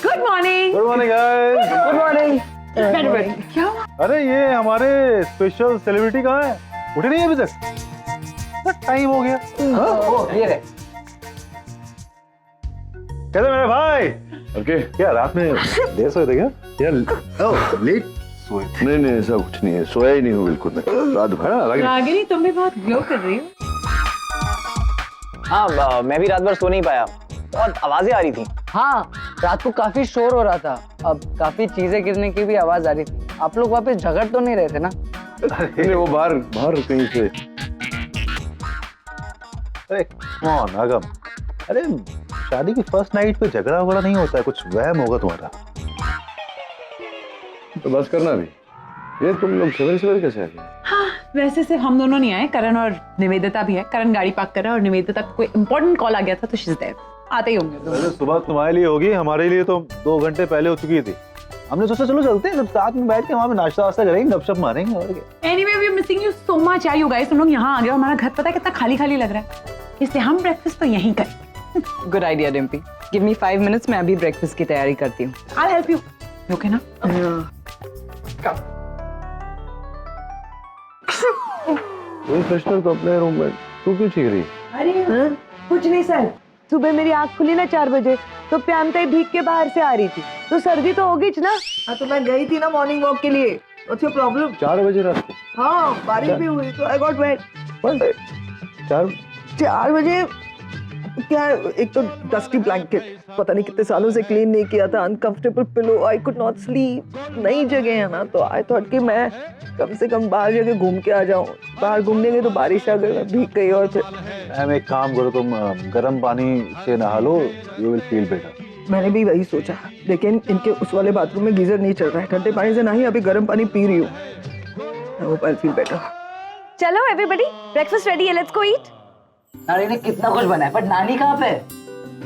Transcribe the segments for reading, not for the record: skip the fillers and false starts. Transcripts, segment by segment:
Good morning. Good morning guys. Good morning. क्या हुआ? अरे ये हमारे स्पेशल सेलिब्रिटी कहाँ है? उठे नहीं अभी तक? टाइम हो गया। ये रहे। कैसे मेरे भाई? ओके क्या रात में देर सोए थे क्या? यार लेट सोए? नहीं ऐसा कुछ नहीं है, सोया ही नहीं हूँ बिल्कुल मैं रात भर। रागिनी तुम भी बहुत ग्लो कर रही हो। हाँ मैं भी रात भर सो नहीं पाया, बहुत आवाजें आ रही थी। हाँ रात को काफी शोर हो रहा था, अब काफी चीजें गिरने की भी आवाज आ रही थी। आप लोग वापस झगड़ तो नहीं रहे थे ना? अरे वो बाहर कहीं से। अरे कौन आगम? अरे शादी की फर्स्ट नाइट पे झगड़ा वगड़ा नहीं होता है, कुछ वहम होगा तुम्हारा। तो बस करना भी, ये तुम लोग सवेरे सवेरे कैसे आ गए? हाँ वैसे सिर्फ हम दोनों नहीं आए, करण और निवेदिता भी है। करण गाड़ी पार्क कर रहा है और निवेदिता को कोई इंपॉर्टेंट कॉल आ गया था तो शी इज देयर। आते ही होंगे तो। वैसे सुबह तुम्हारे लिए होगी, हमारे लिए तो 2 घंटे पहले हो चुकी थी। हमने सोचा चलो चलते हैं, सब साथ में बैठ के वहां पे नाश्ता वास्ता करेंगे, गपशप मारेंगे और क्या। Anyway we are missing you so much यार यू गाइस। तुम लोग यहाँ आ गए, हमारा घर पता है कितना खाली खाली लग रहा है, इसलिए हम ब्रेकफास्ट तो यहीं करेंगे। Good idea Dimpy, give me 5 minutes, मैं अभी ब्रेकफास्ट की तैयारी करती हूँ। I help you. ओके ना? वही फ्रेशनर तो अपने रूम में, तू क्यों चीख रही? अरे कुछ नहीं सर, सुबह मेरी आँख खुली ना 4 बजे तो प्यामताई भीग के बाहर से आ रही थी, तो सर्दी तो होगी ना। हाँ तो मैं गई थी ना मॉर्निंग वॉक के लिए। What's your problem? 4 बजे रात को? हाँ बारिश भी हुई तो आई गॉट वेट। 4 बजे क्या, एक तो डस्टी ब्लैंकेट, पता नहीं कितने सालों से क्लीन नहीं किया था, uncomfortable pillow, I could not sleep. नई जगह है ना तो आई थॉट कि मैं कम से कम बाहर जगह घूम के आ जाऊं। बाहर घूमने गई तो बारिश आ गई, मैं भीग गई। और फिर मैम एक काम करो, तुम गर्म पानी से नहा लो, यू विल फील बेटर। मैंने भी वही सोचा, लेकिन इनके उस वाले बाथरूम में गीजर नहीं चल रहा है। ठंडे पानी से नहीं, अभी गर्म पानी पी रही हूँ। I hope I feel better. चलो एवरीबॉडी, ब्रेकफास्ट रेडी है, लेट्स गो ईट। नानी ने कितना कुछ बनाया, पर नानी कहाँ पे?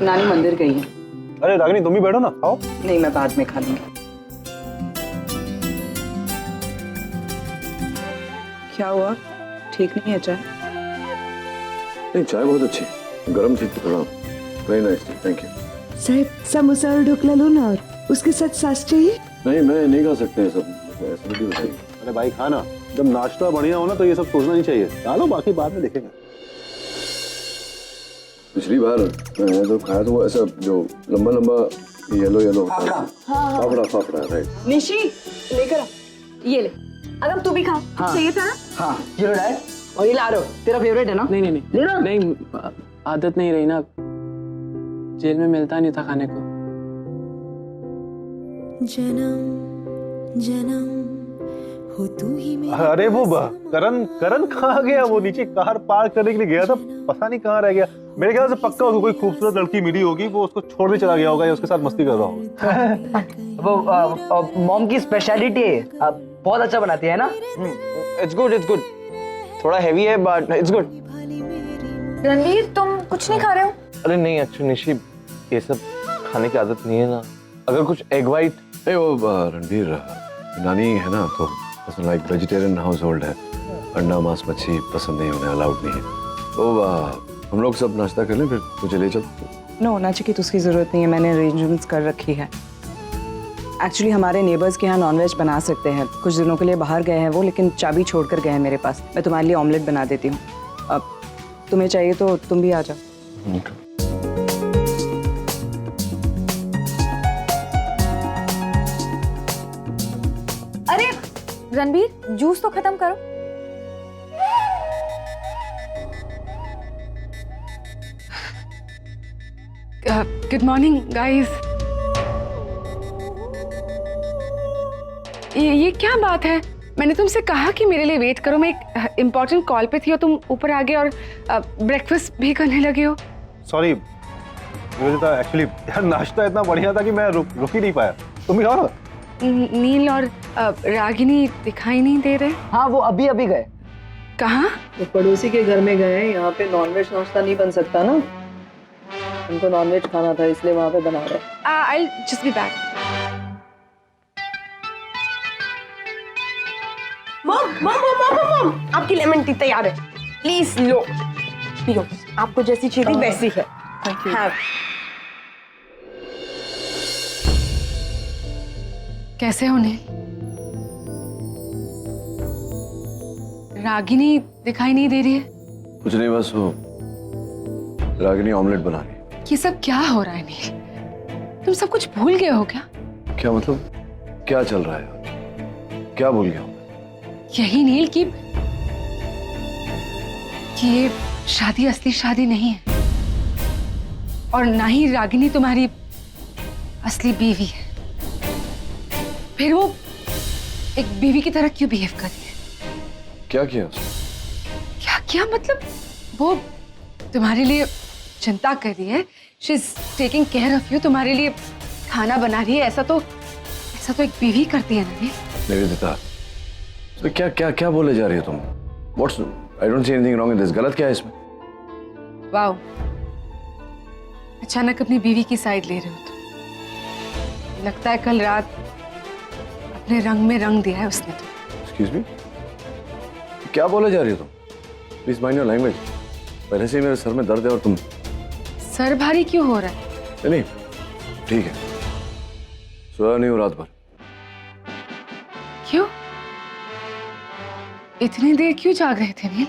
नानी मंदिर गई है। अरे रागिनी तुम भी बैठो ना, खाओ। नहीं मैं बाद में खा लूंगी। क्या हुआ, ठीक नहीं है चाय? नहीं चाय बहुत अच्छी, गरम थी थोड़ा। Very nice, thank you. साहब समोसा और ढोकला लो ना, और उसके साथ सॉस चाहिए? नहीं मैं नहीं खा सकते सब, एसिडिटी हो जाएगी। अरे भाई खाना, जब नाश्ता बढ़िया हो ना तो ये सब सोचना नहीं चाहिए। खा लो, बाकी बाद में देखेंगे। पिछली बार मैंने तो खाया तो वो ऐसा जो लंबा लंबा येलो फाफड़ा राइट। निशी लेकर आ, ये ले। अगर तू भी खा, चाहिए था ना? हाँ जीरो डैड, और ये ला रहे हो, तेरा फेवरेट है ना? नहीं नहीं आदत नहीं रही ना, जेल में मिलता नहीं था खाने को। जन्म जन्म हो तू ही मेरा। अरे वो करण कहाँ गया? वो नीचे कार पार्क करने के लिए गया था, पता नहीं कहाँ रह गया। मेरे ख्याल से पक्का उसको कोई खूबसूरत लड़की मिली होगी, वो उसको छोड़ने चला गया होगा या उसके साथ मस्ती कर रहा होगा। वो मॉम की स्पेशलिटी है, बहुत अच्छा बनाती है ना। इट्स गुड, थोड़ा हैवी है बट इट्स गुड। रणवीर तुम कुछ नहीं खा रहे हो? अरे नहीं एक्चुअली निशी, ये सब खाने की आदत नहीं है ना। अगर कुछ एग वाइट। नहीं वो रणबीर नानी है ना, तो लाइक वेजिटेरियन हाउस होल्ड है, अंडा मांस मच्छी पसंद नहीं, उन्हें अलाउड नहीं है। तो हम लोग सब नाश्ता कर लें, फिर मुझे ले चल। नो नाचिकेत, उसकी जरूरत नहीं है, मैंने अरेंजमेंट्स कर रखी है। एक्चुअली हमारे नेबर्स के यहाँ नॉनवेज बना सकते हैं, कुछ दिनों के लिए बाहर गए हैं वो, लेकिन चाबी छोड़ कर गए हैं मेरे पास। मैं तुम्हारे लिए ऑमलेट बना देती हूँ, अब तुम्हें चाहिए तो तुम भी आ जाओ। अरे रणवीर जूस तो खत्म करो। Good morning guys. ये क्या बात है? मैंने तुमसे कहा कि मेरे लिए वेट करो, मैं एक इम्पोर्टेंट कॉल पे थी और तुम ऊपर आ गए और ब्रेकफास्ट भी करने लगे हो। सॉरी निवेदिता, एक्चुअली यार नाश्ता इतना बढ़िया था कि मैं रुक ही नहीं पाया। तुम भी खाओ ना। नील और रागिनी दिखाई नहीं दे रहे। हाँ वो अभी गए। कहाँ? तो पड़ोसी के घर में गए, यहाँ पे नॉनवेज नाश्ता नहीं बन सकता ना, उनको नॉनवेज खाना था इसलिए वहाँ पे बना रहे। I'll just be back. Mom, आपकी लेमन टी तैयार है, प्लीज लो पियो, आपको जैसी चाहिए वैसी है। Thank you. हाँ। कैसे हो नील? रागिनी दिखाई नहीं दे रही है। कुछ नहीं, बस वो रागिनी ऑमलेट बना रही है। ये सब क्या हो रहा है नील? तुम सब कुछ भूल गए हो क्या? क्या मतलब? क्या चल रहा है? क्या भूल गया हूं? यही नील कि ये शादी असली शादी नहीं है, और ना ही रागिनी तुम्हारी असली बीवी है। फिर वो एक बीवी की तरह क्यों बिहेव कर रही है? क्या किया उसने? क्या क्या मतलब? वो तुम्हारे लिए चिंता कर रही है, she is taking care of you, तुम्हारे लिए खाना बना रही है। ऐसा तो एक बीवी करती है ना नील। निवेदिता, तो क्या क्या क्या बोले जा रही हो तुम? What's I don't see anything wrong in this. गलत क्या है इसमें? वाओ, अचानक अपनी बीवी की साइड ले रहे हो तुम। लगता है कल रात अपने रंग में रंग दिया है उसने तो। Excuse me? क्या बोले जा रही हो तुम? Please mind your language. पहले से ही मेरे सर में दर्द है और तुम। सर भारी क्यों हो रहा है? नहीं, ठीक है, सोया नहीं हूँ रात भर। क्यों? इतनी देर क्यों जाग रहे थे नील?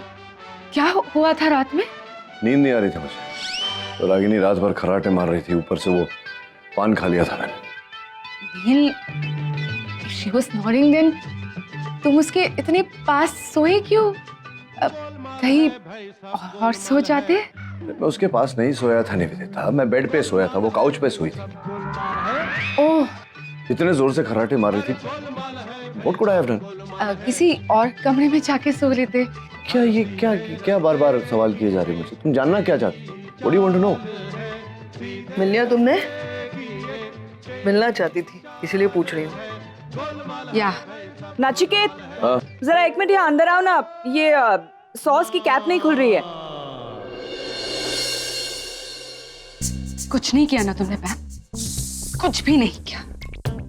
क्या हुआ था रात में? नींद नहीं आ रही थी मुझे, तो रागिनी रात भर खराटे मार रही थी, ऊपर से वो पान खा लिया था मैंने। नील, she was snoring then, तुम उसके इतने पास सोए क्यों? कहीं और सो जाते? मैं उसके पास नहीं सोया था निवेदिता, मैं बेड पे सोया था, वो काउच पे सोई थी। ओह, इतने जोर से खराटे मार रही थी। What could I have done? किसी और कमरे में जाके सो लेते। क्या ये क्या क्या बार बार सवाल किए जा रहे हैं मुझसे? तुम जानना क्या चाहती हो? What do you want to know? मिल लिया तुमने? मिलना चाहती थी, इसीलिए पूछ रही हूँ। या नाचिकेत, हाँ? जरा एक मिनट यहाँ अंदर आओ ना। ये सॉस की कैप नहीं खुल रही है। कुछ नहीं किया ना तुमने पैम? कुछ भी नहीं किया।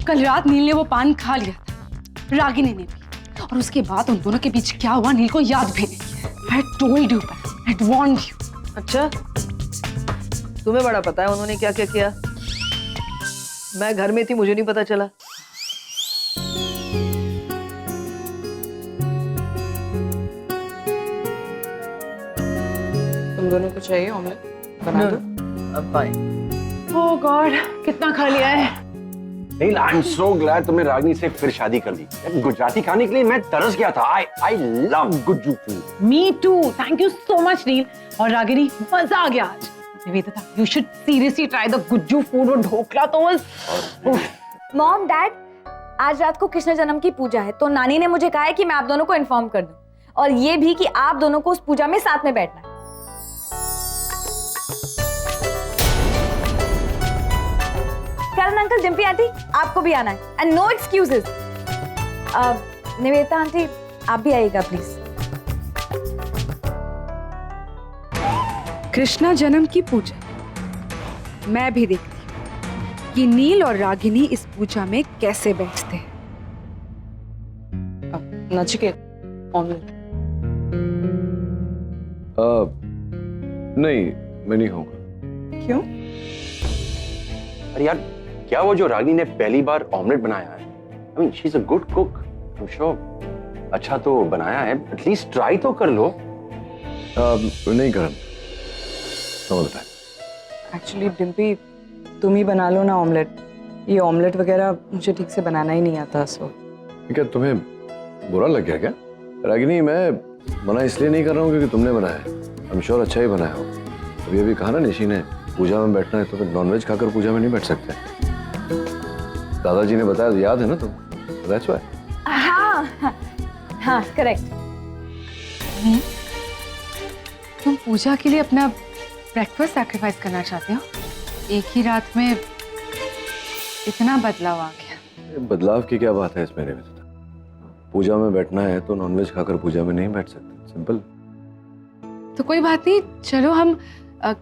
कल रात नील ने वो पान खा लिया था, रागिनी ने भी, और उसके बाद उन दोनों के बीच क्या हुआ नील को याद भी नहीं। I told you, I had warned you. अच्छा, तुम्हें बड़ा पता है उन्होंने क्या क्या किया? मैं घर में थी, मुझे नहीं पता चला। तुम दोनों को चाहिए ऑमलेट? बना दो। अब फाइन। ओह गॉड, कितना खा लिया है। नील, आई एम सो ग्लैड तुमने रागिनी से फिर शादी कर ली। गुजराती खाने के लिए मैं तरस गया था। I love Gujju food. Me too, thank you so much Neel. और रागिनी, मजा आ गया आज। Nivedita, you should seriously try the Gujju food. और ढोकला तो मॉम डैड, आज रात को कृष्ण जन्म की पूजा है, तो नानी ने मुझे कहा है कि मैं आप दोनों को इन्फॉर्म कर दूं, और ये भी कि आप दोनों को उस पूजा में साथ में बैठना है। करण अंकल, डिम्पी आंटी, आपको भी आना है, and no excuses. Nivedita aunty, आप भी आइएगा प्लीज। कृष्णा जन्म की पूजा मैं भी देखती हूँ कि नील और रागिनी इस पूजा में कैसे बैठते हैं। नाचिकेत, ऑमलेट। नहीं, मैं नहीं खाऊंगा। क्यों? अरे यार, क्या वो जो रागिनी ने पहली बार ऑमलेट बनाया है, I mean she is a good cook, I am sure अच्छा तो बनाया है, एटलीस्ट ट्राई तो कर लो। नहीं करण, एक्चुअली डिम्पी, तुम ही बना लो ना ऑमलेट। ये ऑमलेट वगैरह मुझे ठीक से बनाना ही नहीं आता। सो क्या तुम्हें बुरा लग गया क्या? रागिनी, मैं मना इसलिए नहीं कर रहा हूँ क्योंकि तुमने बनाया है, आई एम श्योर अच्छा ही बनाया हो। अभी अभी कहा ना निशी ने, पूजा में बैठना है तो फिर नॉनवेज खाकर पूजा में नहीं बैठ सकते। दादाजी ने बताया, याद है ना तुम? That's why. हाँ हाँ, करेक्ट। तुम पूजा के लिए अपना ब्रेकफास्ट सैक्रिफाइस करना चाहते हो? एक ही रात में इतना बदलाव आ गया। बदलाव की क्या बात है इसमें? पूजा में बैठना है तो नॉनवेज खाकर पूजा में नहीं बैठ सकते, सिंपल। तो कोई बात नहीं, चलो हम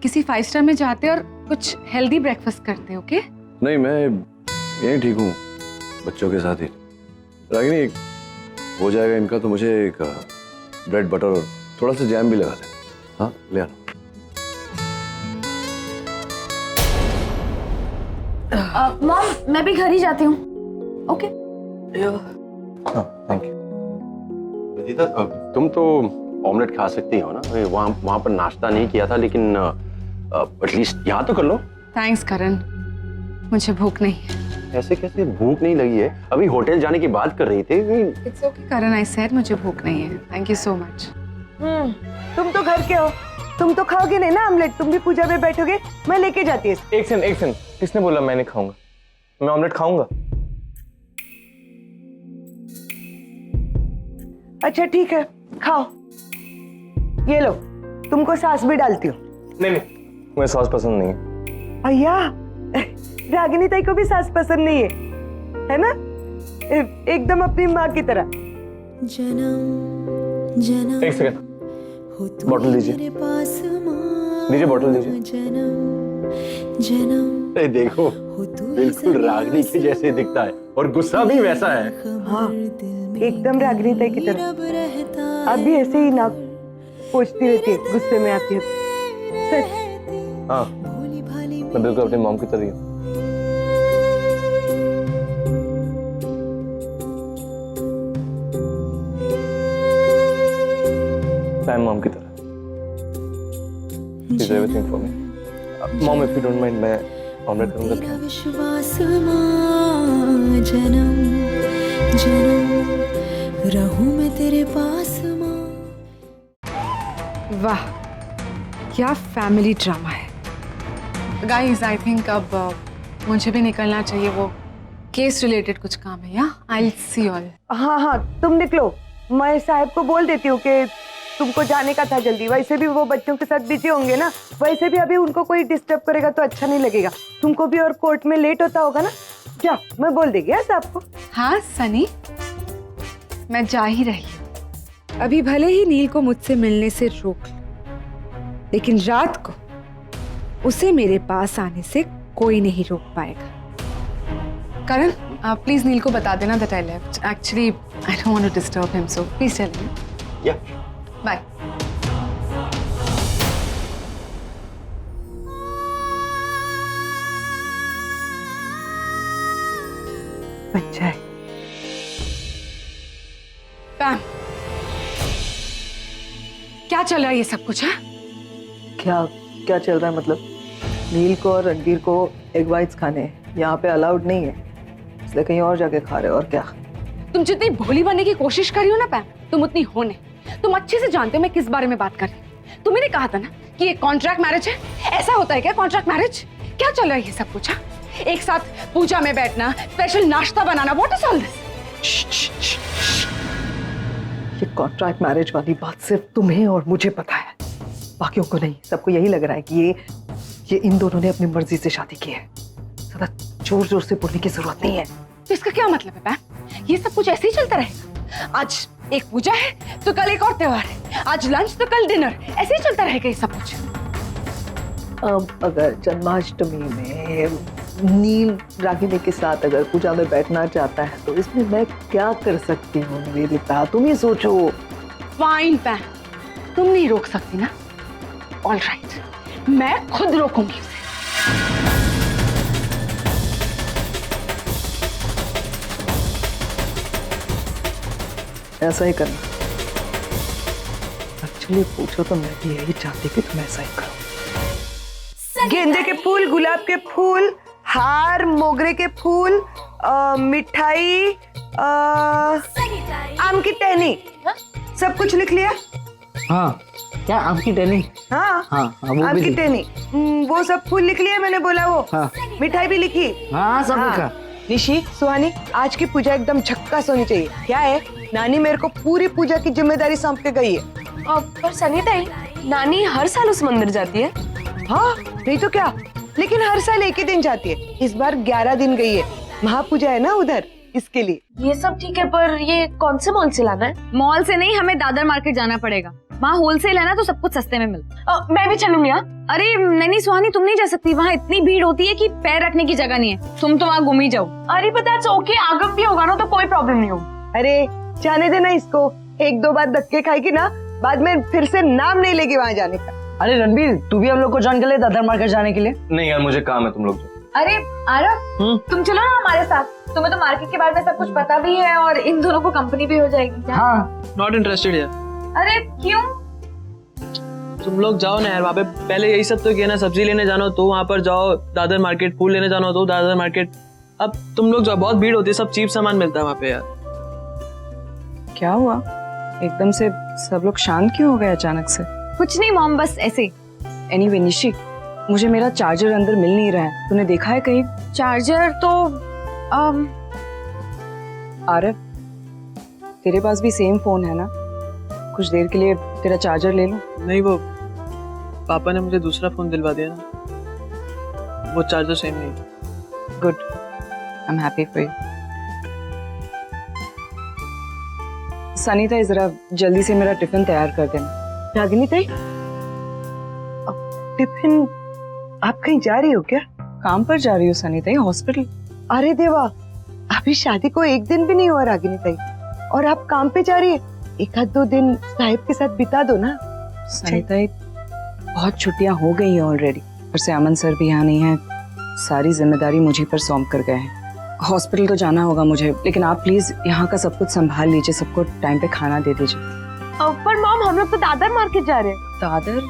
किसी 5 स्टार में जाते और कुछ हेल्दी ब्रेकफास्ट करते हैं, ओके? नहीं, मैं यहीं ठीक हूँ बच्चों के साथ ही। रागिनी, एक हो जाएगा इनका, तो मुझे एक ब्रेड बटर और थोड़ा सा जैम भी लगा दे। हाँ, ले आना। मॉम, मैं भी घर ही जाती हूँ। ओके। Thank you. विदिता, तुम तो ऑमलेट खा सकती हो ना? वहाँ पर नाश्ता नहीं किया था, लेकिन एटलीस्ट यहाँ तो कर लो। थैंक्स करण, मुझे भूख नहीं है। ऐसे कैसे भूख नहीं लगी है? अभी होटल जाने की बात कर रही थी। It's okay Karan, I said मुझे भूख नहीं है। Thank you so much. तुम तो घर के हो, तुम तो खाओगे नहीं ना ऑमलेट, तुम भी पूजा में बैठोगे, मैं लेके जाती है। एक सेकंड, किसने बोला मैं नहीं खाऊंगा? मैं ऑमलेट खाऊंगा। अच्छा ठीक है, खाओ। ये लो, तुमको सास भी डालती हूँ। नहीं, मुझे सॉस पसंद नहीं है। भैया, रागिनी ताई को भी सास पसंद नहीं है ना? एकदम अपनी माँ की तरह। जन्म जन्म एक सेकंड, बॉटल दीजिए, दीजिए बॉटल दीजिए। जन्म जन्म अरे देखो, बिल्कुल रागिनी के जैसे दिखता है और गुस्सा भी वैसा है। हाँ, एकदम रागिनी ताई की तरह। अब भी ऐसे ही नाक पोंछती रहती है, गुस्से में आती है। सच। हाँ, मैं बिल्कुल अपनी मॉम की तरह ही हूँ। मैं मॉम की तरह। She's everything for me. Mom, if you don't mind, मैं ऑमलेट करूँगा। तेरा विश्वास माँ, जन्म जन्म रहूं मैं तेरे पास माँ। वाह, क्या फैमिली ड्रामा है। गाइस, आई थिंक अब मुझे भी निकलना चाहिए, वो केस रिलेटेड कुछ काम है। या आई विल सी ऑल। हाँ हाँ, तुम निकलो, मैं साहब को बोल देती हूँ कि तुमको जाने का था जल्दी। वैसे भी वो बच्चों के साथ बिजी होंगे ना, वैसे भी अभी उनको कोई डिस्टर्ब करेगा तो अच्छा नहीं लगेगा। तुमको भी और कोर्ट में लेट होता होगा ना। जा, मैं बोल देगी साहब को। हाँ सनी, मैं जा ही रही हूँ। अभी भले ही नील को मुझसे मिलने से रोक लो, लेकिन रात को उसे मेरे पास आने से कोई नहीं रोक पाएगा। करण, आप प्लीज नील को बता देना that I left. Actually I don't want to disturb him, so please tell him. या बाय। अच्छा है। पैम, क्या चल रहा है ये सब कुछ है? क्या क्या चल रहा है मतलब? नील को और रणबीर को एग वाइट्स खाने हैं, यहाँ पे अलाउड नहीं है, इसलिए कहीं और जाके खा रहे हो। और क्या? तुम जितनी भोली बनने की कोशिश कर रही हो ना पैम, तुम उतनी हो नहीं। तुम अच्छे से जानते हो मैं किस बारे में बात कर रही हूँ। तुम्हें नहीं कहा था ना कि ये कॉन्ट्रैक्ट मैरिज है? ऐसा होता है क्या कॉन्ट्रैक्ट मैरिज? क्या चल रहा है ये सब कुछ? एक साथ पूजा में बैठना, स्पेशल नाश्ता बनाना, व्हाट इज ऑल दिस? ये कॉन्ट्रैक्ट मैरिज वाली बात सिर्फ तुम्हें और मुझे पता है, बाकियों को नहीं। सबको यही लग रहा है कि ये इन दोनों ने अपनी मर्जी से शादी की है। ज्यादा जोर जोर से बोलने की जरूरत नहीं है। तो इसका क्या मतलब है पैम? ये सब कुछ ऐसे ही चलता रहेगा? आज एक पूजा है तो कल एक और त्योहार है, आज लंच तो कल डिनर, ऐसे ही चलता रहेगा ये सब कुछ? अब अगर जन्माष्टमी में नील रागिनी के साथ अगर पूजा में बैठना चाहता है तो इसमें मैं क्या कर सकती हूँ निवेदिता? तुम ही सोचो। फाइन पैम, तुम नहीं रोक सकती ना? ऑल राइट, मैं खुद रोकूंगी उसे। ऐसा ही करना। एक्चुअली पूछो तो मैं भी यही चाहती कि तुम ऐसा ही करो। गेंदे के फूल, गुलाब के फूल, हार, मोगरे के फूल, मिठाई, आम की टहनी, सब कुछ लिख लिया? हाँ, क्या आम की टहनी? हाँ हाँ, वो आम भी की लिख- टहनी, वो सब फूल लिख लिए मैंने बोला वो। हाँ। मिठाई भी लिखी? हाँ, सब लिखा। निशी, सुहानी, आज की पूजा एकदम झक्कास होनी चाहिए। क्या है, नानी मेरे को पूरी पूजा की जिम्मेदारी सौंप के गई है। पर सनी ताई, नानी हर साल उस मंदिर जाती है। हाँ, नहीं तो क्या, लेकिन हर साल एक ही दिन जाती है। इस बार 11 दिन गई है, महापूजा है ना उधर, इसके लिए। ये सब ठीक है, पर ये कौन से मॉल से लाना है? मॉल से नहीं, हमें दादर मार्केट जाना पड़ेगा। वहाँ होलसेल है ना, तो सब कुछ सस्ते में मिलता। मैं भी चलूंगी। अरे नहीं सुहानी, तुम नहीं जा सकती, वहाँ इतनी भीड़ होती है कि पैर रखने की जगह नहीं है। तुम तो वहाँ घूम ही जाओ। अरे पता है ओके, आगम भी होगा ना तो कोई प्रॉब्लम नहीं होगी। अरे जाने देना इसको, एक दो बार धक्के खाएगी ना, बाद में फिर से नाम नहीं लेगी वहाँ जाने का। अरे रणबीर, तू भी हम लोग को ज्वाइन कर ले दादर मार्केट जाने के लिए। नहीं यार, मुझे काम है, तुम लोग जाओ। अरे आरव, तुम चलो ना हमारे साथ। तुम्हें तो मार्केट के बारे में सब कुछ पता भी है और इन दोनों को कंपनी भी हो जाएगी। हाँ, नॉट इंटरेस्टेड यार। अरे क्यों? तुम लोग जाओ ना यार, वहाँ पे पहले यही सब तो किया ना, सब्जी लेने जाना हो तो वहाँ पर जाओ दादर मार्केट, फूल लेने जाना हो तो दादर मार्केट। अब तुम लोग जाओ, बहुत भीड़ होती है, सब चीप सामान मिलता है वहाँ पे यार। क्या हुआ एकदम से सब लोग शांत क्यों हो गए अचानक से? कुछ नहीं मॉम, बस ऐसे। एनीवे निशी, मुझे मेरा चार्जर अंदर मिल नहीं रहा है, तूने देखा है कहीं? चार्जर तो आरव, तेरे पास भी सेम फोन है ना? कुछ देर के लिए तेरा चार्जर ले लूं? नहीं, वो पापा ने मुझे दूसरा फोन दिलवा दिया ना, वो चार्जर सेम नहीं। Good, I am happy for you. Sunita, जरा जल्दी से मेरा टिफिन तैयार कर देना। रागिनी ताई, टिफिन आप कहीं जा रही हो क्या? काम पर जा रही हूँ सनीता, हॉस्पिटल। अरे देवा, अभी शादी को एक दिन भी नहीं हुआ रागिनी ताई, और आप काम पे जा रही है। एक आध 2 दिन साहिब के साथ बिता दो ना। सनीता, बहुत छुट्टियां हो गई हैं ऑलरेडी, और से अमन सर भी यहाँ नहीं है, सारी जिम्मेदारी मुझे पर सौंप कर गए हैं। हॉस्पिटल तो जाना होगा मुझे, लेकिन आप प्लीज यहाँ का सब कुछ संभाल लीजिए, सबको टाइम पे खाना दे दीजिए। पर मॉम, हम लोग तो दादर मार्केट जा रहे हैं। दादर?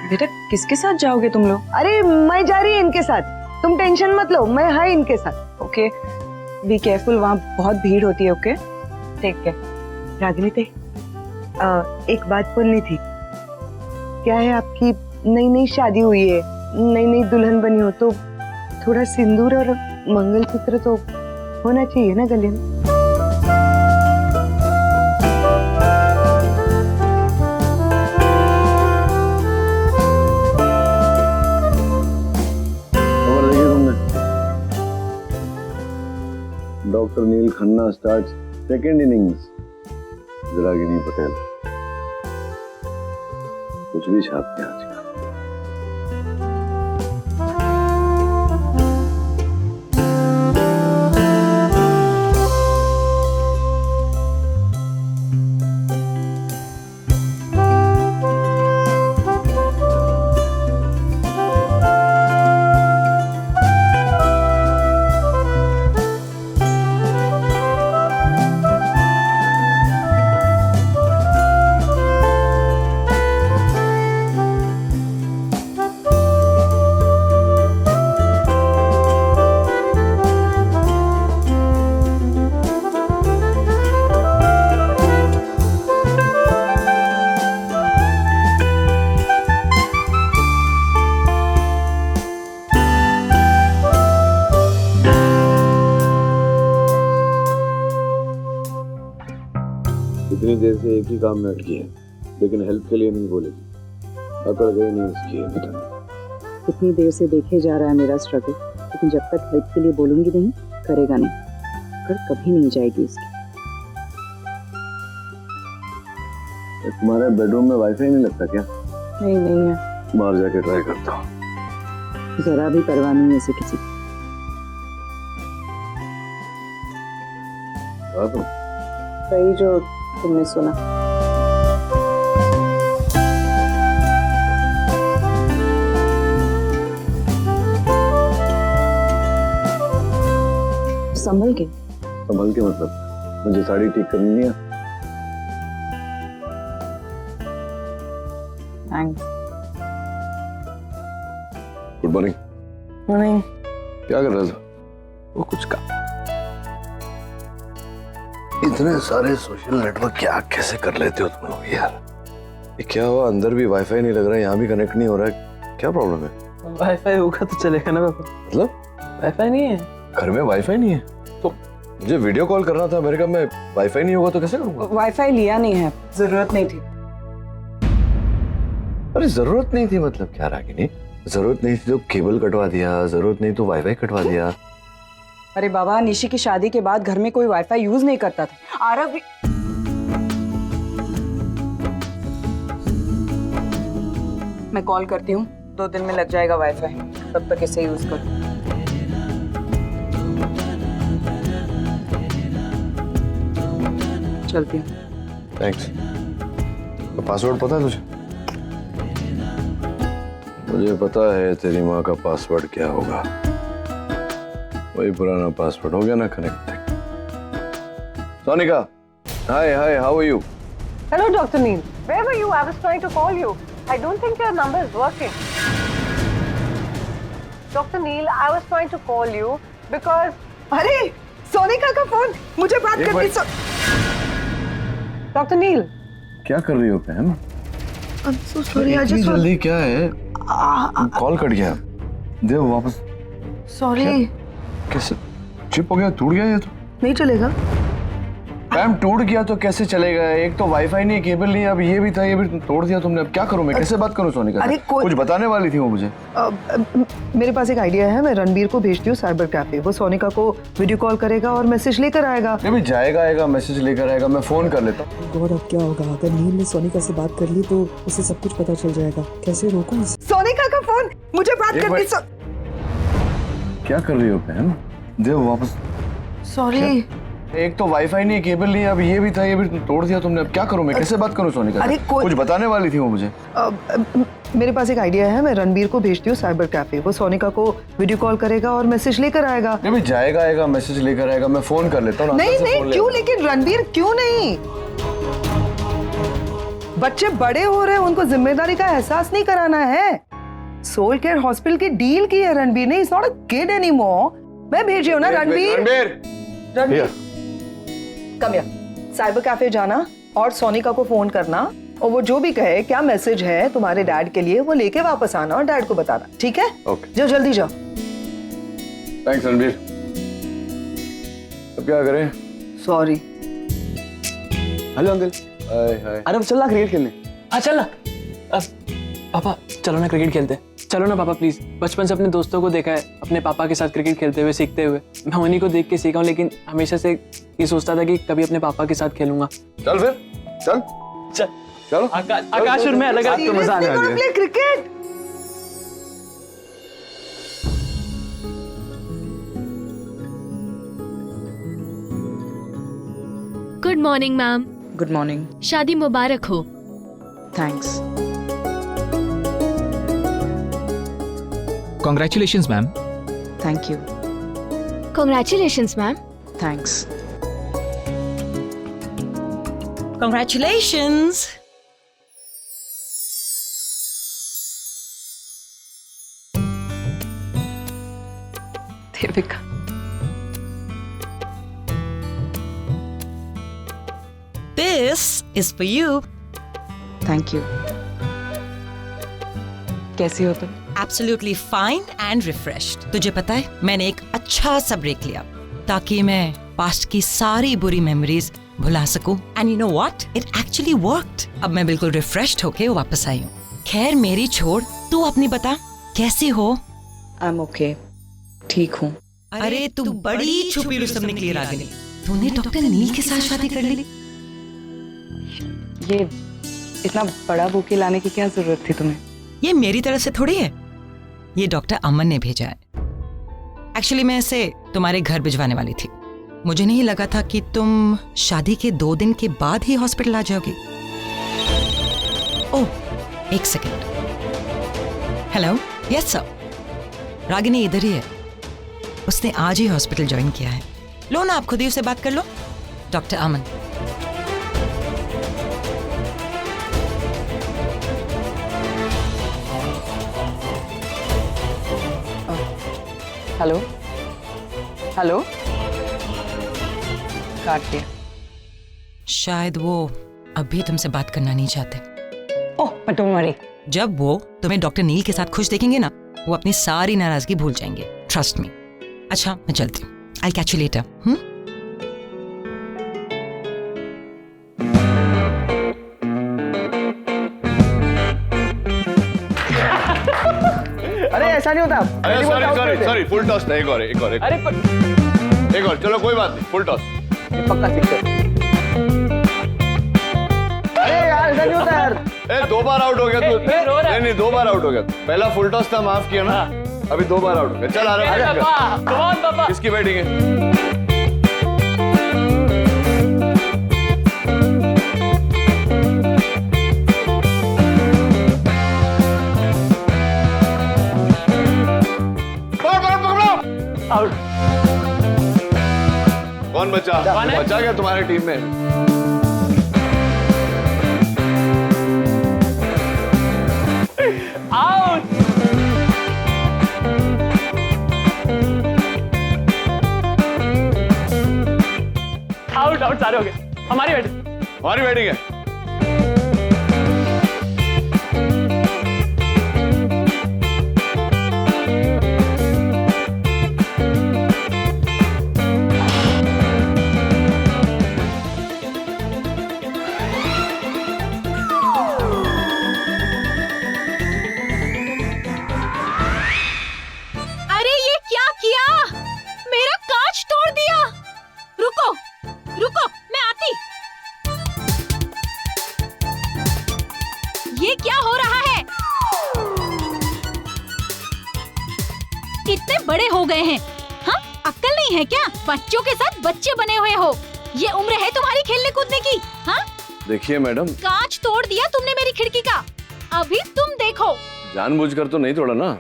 बेटा, किसके साथ जाओगे तुम लोग? अरे मैं जा रही हूँ इनके साथ, तुम टेंशन मत लो, मैं है इनके साथ। ओके, बी केयरफुल, वहाँ बहुत भीड़ होती है। Okay, take care. रागिनी ताई, एक बात बोलनी थी। क्या है, आपकी नई नई शादी हुई है, नई नई दुल्हन बनी हो, तो थोड़ा सिंदूर और मंगलसूत्र तो होना चाहिए ना गले में। खबर देखी तुमने? Doctor Neel Khanna starts second innings, Ragini Patel. कुछ भी छापते हैं आजकल। इतनी देर से एक ही काम में अटकी है, लेकिन हेल्प के लिए नहीं बोलेगी। अकड़ गई नहीं इसकी है, पता नहीं। इतनी देर से देखे जा रहा है मेरा स्ट्रगल, लेकिन जब तक हेल्प के लिए बोलूंगी नहीं, करेगा नहीं। अकड़ कभी नहीं जाएगी इसकी। तुम्हारे बेडरूम में वाईफाई नहीं लगता क्या? नहीं, नहीं है। बाहर जाके ट्राई करता हूँ। जरा भी परवाह नहीं है इसे किसी की। वही जो तुमने सुना। संभल के? संभल के मतलब मुझे साड़ी ठीक करनी नहीं है। Good morning. मॉर्निंग। क्या कर रहे थे? वो कुछ का इतने सारे सोशल नेटवर्क क्या कैसे कर लेते हो तुम लोग यार? ये क्या हुआ? अंदर भी वाईफाई नहीं लग रहा है, यहाँ भी कनेक्ट नहीं हो रहा है, क्या प्रॉब्लम है? वाईफाई होगा तो चलेगा ना पापा। मतलब वाईफाई नहीं है घर में? वाईफाई नहीं है तो मुझे वीडियो कॉल करना था अमेरिका में, वाईफाई नहीं होगा तो कैसे करूंगा? वाईफाई लिया नहीं है, जरूरत नहीं थी। अरे जरूरत नहीं थी मतलब क्या रागिनी? जरूरत नहीं थी तो केबल कटवा दिया, जरूरत नहीं तो वाईफाई कटवा दिया। अरे बाबा, निशी की शादी के बाद घर में कोई वाईफाई यूज नहीं करता था। आरव भी... मैं कॉल करती हूँ, 2 दिन में लग जाएगा वाईफाई, तब तक इसे यूज कर। चलती हूँ। थैंक्स। पासवर्ड पता है तुझे? मुझे पता है तेरी माँ का पासवर्ड क्या होगा। वही पुराना पासवर्ड हो गया ना connect. Sonika, hi hi, how are you? Hello, Dr. Neil. Where were you? I was trying to call you. I don't think your number is working. Dr. Neil, I was trying to call you because. अरे, सोनिका का phone, मुझे बात करनी। Dr. Neil. क्या कर रही हो बहन? I'm so sorry. I just जल्दी क्या है? कॉल कट गया। दे वापस। Sorry. कैसे? चिप हो गया, टूट गया ये तो। नहीं चलेगा। मैम टूट गया तो कैसे चलेगा? एक तो वाईफाई नहीं, केबल नहीं, अब ये भी था, ये भी तोड़ दिया तुमने। अब क्या करूं मैं? कैसे बात करूं सोनिका? अरे कुछ बताने वाली थी वो मुझे। मेरे पास एक आइडिया है, मैं रणबीर को भेजती हूँ साइबर कैफे। वो सोनिका को वीडियो कॉल करेगा और मैसेज लेकर आएगा। ये भी जाएगा आएगा, मैसेज लेकर आएगा। मैं फोन कर लेता हूँ। गॉड, अब क्या होगा? अगर नील ने सोनिका से बात कर ली तो उसे सब कुछ पता चल जाएगा। कैसे रोकूं इसे? सोनिका का फोन, मुझे बात करनी। क्या कर रही हो बहन? दे वापस। सॉरी। एक तो वाईफाई नहीं, केबल नहीं, अब ये भी था, ये भी तोड़ दिया तुमने। अब क्या करूं मैं? कैसे बात करूं सोनिका? अरे कुछ बताने वाली थी वो मुझे। मेरे पास एक आइडिया है, मैं रणबीर को भेजती हूँ साइबर कैफे। वो सोनिका को वीडियो कॉल करेगा और मैसेज लेकर आएगा। ये भी जाएगा आएगा, मैसेज लेकर आएगा। मैं फोन कर लेता हूँ। नहीं नहीं, क्यों? लेकिन रणबीर क्यों नहीं? बच्चे बड़े हो रहे हैं, उनको जिम्मेदारी का एहसास नहीं कराना है। सोल केयर हॉस्पिटल की डील की है रणबीर ने। Is not a kid anymore. मैं भेजी हूँ ना रणबीर। रणबीर कम या साइबर कैफे जाना और सोनिका को फोन करना, और वो जो भी कहे क्या मैसेज है तुम्हारे डैड के लिए, वो लेके वापस आना और डैड को बताना, ठीक है? ओके। जाओ जल्दी जाओ। थैंक्स रणबीर। अब क्या करें? Sorry. Hello uncle. Hi hi. अरे चल ना क्रिकेट खेलने। हाँ चल ना। पापा चलो ना क्रिकेट खेलते हैं। चलो ना पापा प्लीज। बचपन से अपने दोस्तों को देखा है अपने पापा के साथ क्रिकेट खेलते हुए, सीखते हुए। मैं उन्हीं को देख के सीखा हूँ, लेकिन हमेशा से ये सोचता था कि कभी अपने पापा के साथ खेलूंगा। चल फिर चल चल चलो। आकाश और मैं अलग अलग। तो मजा आने वाली है। Cricket. Good morning ma'am. Good morning. शादी मुबारक हो। Thanks. Congratulations, ma'am. Thank you. Congratulations, ma'am. Thanks. Congratulations. Devika, This is for you. Thank you. कैसी हो तुम? Absolutely fine and refreshed. तुझे पता है मैंने एक अच्छा सा ब्रेक लिया ताकि मैं पास्ट की सारी बुरी मेमोरीज भुला सकूं। And you know what? It actually worked. अब मैं बिल्कुल रिफ्रेश्ड होके वापस आई हूँ। खैर मेरी छोड़, तू अपनी बता कैसी हो? आई एम ओके, ठीक हूँ। अरे तू बड़ी छुपी रुस्तम निकली रागिनी। तूने डॉक्टर नील के साथ शादी कर ली? ये इतना बड़ा बुके लाने की क्या जरूरत थी तुम्हें? ये मेरी तरफ से थोड़ी है, ये डॉक्टर अमन ने भेजा है। एक्चुअली मैं इसे तुम्हारे घर भिजवाने वाली थी। मुझे नहीं लगा था कि तुम शादी के 2 दिन के बाद ही हॉस्पिटल आ जाओगी। ओह, एक second. Hello, yes sir. Ragini इधर ही है, उसने आज ही हॉस्पिटल ज्वाइन किया है। लो ना, आप खुद ही उससे बात कर लो। डॉक्टर अमन। Hello hello. काट दिया। शायद वो अभी तुमसे बात करना नहीं चाहते। ओह, बट डोंट वरी। जब वो तुम्हें डॉक्टर नील के साथ खुश देखेंगे ना, वो अपनी सारी नाराजगी भूल जाएंगे। Trust me. अच्छा मैं चलती हूँ। I catch you later. अरे ऐसा नहीं होता। अरे सॉरी फुल टॉस नहीं। एक और एक और चलो कोई बात नहीं, फुल टॉस। पक्का सिक्सर। अरे यार ऐसा नहीं होता यार। 2 बार आउट हो गया तू। नहीं 2 बार आउट हो गया। पहला फुल टॉस था, माफ किया ना। अभी 2 बार आउट हो गया। चल आ रहा है। किसकी बैटिंग है? आउट। कौन बचा? कौन है? बचा क्या तुम्हारी टीम में? आउट। आउट आउट सारे हो गए। हमारी बैटिंग है। अरे ये क्या किया? मेरा कांच तोड़ दिया। रुको रुको, मैं आती। ये क्या हो रहा है? इतने बड़े हो गए हैं, हाँ? अक्ल नहीं है क्या? बच्चों के साथ बच्चे बने हुए हो। ये उम्र है तुम्हारी खेलने कूदने की, हाँ? देखिए मैडम, कांच तोड़ दिया तुमने मेरी खिड़की का। अभी तुम देखो। जानबूझकर तो नहीं तोड़ा ना,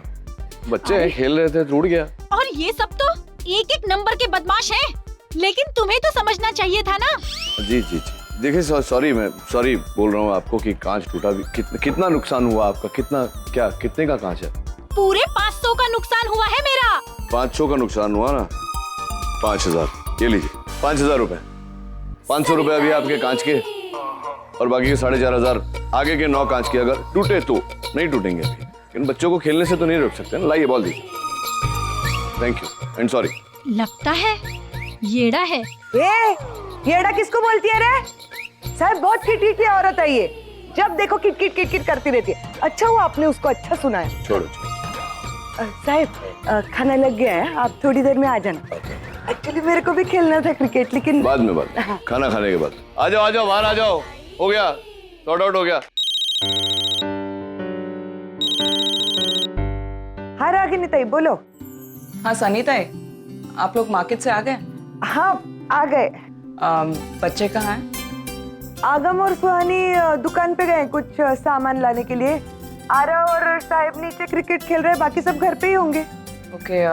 बच्चे खेल रहे थे, टूट गया। और ये सब तो एक एक नंबर के बदमाश हैं। लेकिन तुम्हें तो समझना चाहिए था ना। जी जी जी, देखिए मैं सॉरी बोल रहा हूँ आपको कि कांच टूटा भी। कितना नुकसान हुआ आपका? कितने का कांच है? पूरे 500 का नुकसान हुआ है मेरा। 500 का नुकसान हुआ ना? 5000 ये लीजिए, 5000 रुपए। 500 रुपए अभी आपके कांच के, और बाकी के 4500 आगे के 9 कांच के। अगर टूटे तो नहीं टूटेंगे अभी, लेकिन बच्चों को खेलने से तो नहीं रोक सकते ना। लाइए बॉल दीजिए। Thank you and sorry. लगता है येड़ा है। येड़ा किसको बोलती है रे? साहब बहुत खिटखिटी औरत है ये, जब देखो किटकिट किटकिट करती रहती है। अच्छा हुआ आपने उसको अच्छा सुनाया। छोड़ो साहब खाना लग गया है, आप थोड़ी देर में आ जाना। एक्चुअली मेरे को भी खेलना था क्रिकेट, लेकिन बाद में खाना खाने के बाद। आ जाओ बाहर आ जाओ। हो गया, सॉर्ट आउट हो गया। हाँ रागिनी ताई बोलो। हाँ सनी ताई, आप लोग मार्केट से आ गए? हाँ आ गए। बच्चे कहाँ हैं? आगम और सुहानी दुकान पे गए कुछ सामान लाने के लिए। आरा और साहिब नीचे क्रिकेट खेल रहे हैं, बाकी सब घर पे ही होंगे। ओके,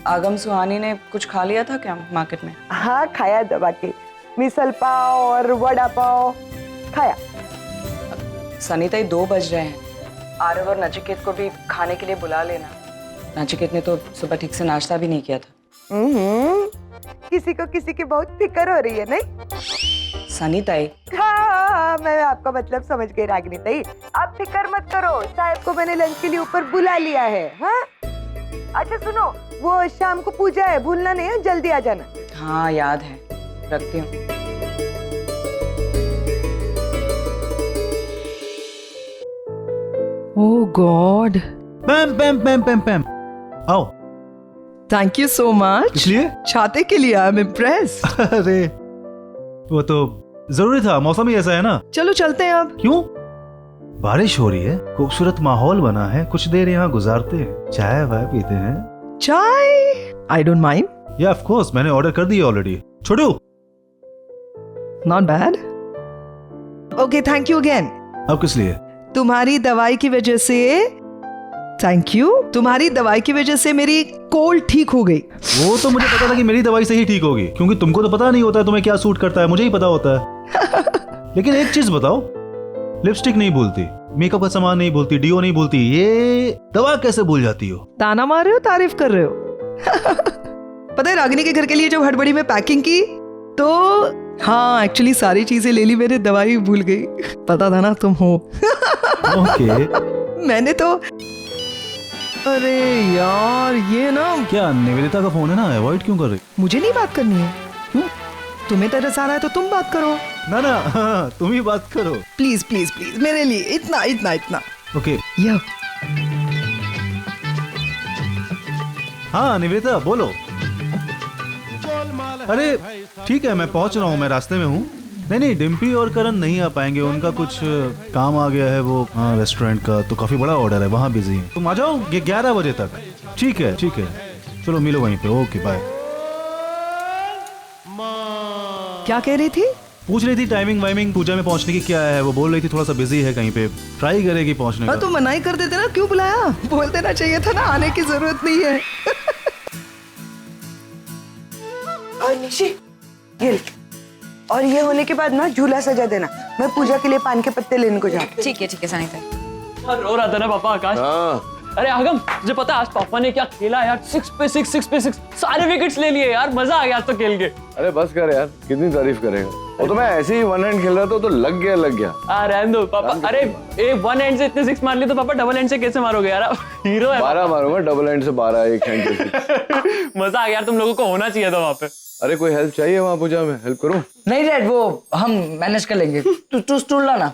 आगम सुहानी ने कुछ खा लिया था क्या मार्केट में? हाँ खाया था, बाकी मिसल पाव और वड़ा पाव खाया। सनी ताई 2 बज रहे हैं। आरव और नचिकेत को भी खाने के लिए बुला लेना। नचिकेत ने तो सुबह ठीक से नाश्ता भी नहीं किया था। किसी को किसी की बहुत फिक्र हो रही है नहीं? सनी ताई। हाँ, मैं आपका मतलब समझ गई रागिनी ताई। आप फिक्र मत करो, साहब को मैंने लंच के लिए ऊपर बुला लिया है। हाँ? अच्छा सुनो, वो शाम को पूजा है, भूलना नहीं है, जल्दी आ जाना। हाँ याद है, रखती हूँ। ओह गॉड। पैम पैम पैम पैम पैम, आओ। Thank you so much. इसलिए छाते के लिए आई एम इम्प्रेस्ड। अरे वो तो जरूरी था, मौसम ही ऐसा है ना। चलो चलते हैं अब। क्यों? बारिश हो रही है, खूबसूरत माहौल बना है, कुछ देर यहाँ गुजारते हैं, चाय वाय पीते हैं। चाय? I don't mind. या ऑफ कोर्स, मैंने ऑर्डर कर दिया ऑलरेडी। छोड़ो। Not bad. Okay thank you again. अब किस लिए? तुम्हारी दवाई की वजह से, थैंक यू, तुम्हारी दवाई की वजह से मेरी कोल्ड ठीक हो गई। वो तो मुझे पता था कि मेरी दवाई से ही ठीक होगी, क्योंकि तुमको तो पता नहीं होता है तुम्हें क्या सूट करता है, मुझे ही पता होता है। लेकिन एक चीज बताओ, लिपस्टिक नहीं भूलती, मेकअप का सामान नहीं भूलती, डिओ नहीं भूलती, ये दवा कैसे भूल जाती हो? ताना मार रहे हो, तारीफ कर रहे हो? पता है रागिनी के घर के लिए जब हड़बड़ी में पैकिंग की तो हाँ एक्चुअली सारी चीजें ले ली, मैंने दवाई भूल गई। पता था ना तुम हो। ओके। मैंने तो, अरे यार ये ना, क्या निवेदिता का फोन है ना, अवॉइड क्यों कर रही? मुझे नहीं बात करनी है। क्यों? तुम्हें तरस आ रहा है तो तुम बात करो ना। हाँ, तुम ही बात करो प्लीज प्लीज प्लीज, मेरे लिए इतना इतना इतना। ओके। या हाँ निवेदिता बोलो। अरे ठीक है, मैं पहुंच रहा हूँ, मैं रास्ते में हूँ। नहीं, डिम्पी और करण नहीं आ पाएंगे, उनका कुछ काम आ गया है, वो रेस्टोरेंट का, तो काफी बड़ा ऑर्डर है, वहाँ बिजी है। तुम आ जाओ 11 बजे तक। ठीक है, चलो मिलो वहीं पे। Okay bye. क्या कह रही थी? पूछ रही थी टाइमिंग वाइमिंग पूजा में पहुंचने की क्या है, वो बोल रही थी थोड़ा सा बिजी है कहीं पे, ट्राई करेगी पहुंचने का। तो मनाही कर देते ना, क्यों बुलाया? बोल देना चाहिए था ना, आने की जरूरत नहीं है। निशी ये ले। और ये होने के बाद ना झूला सजा देना, मैं पूजा के लिए पान के पत्ते लेने को जाती। ठीक है सनीता। रो रहा था ना पापा आकाश। अरे आगम, तुझे पता आज पापा ने क्या खेला यार, 6 पे 6 सारे विकेट्स ले लिए यार, मजा आ गया आज तो खेल के। अरे बस कर यार, कितनी तारीफ करेगा। वो तो मैं ऐसे ही वन हैंड खेल रहा था तो लग गया। रहने दो पापा। अरे एक वन हैंड से इतने 6 मार लिए तो पापा डबल हैंड से कैसे मारोगे यार, हीरो है। 12 मारूंगा, डबल हैंड से 12 एक हैंड से। मजा आ गया यार, तुम लोगों को होना चाहिए था वहाँ पे। अरे कोई हेल्प चाहिए वहाँ पूजा में, हेल्प करूँ? नहीं डैड, वो हम मैनेज कर लेंगे। तू स्टूल लाना।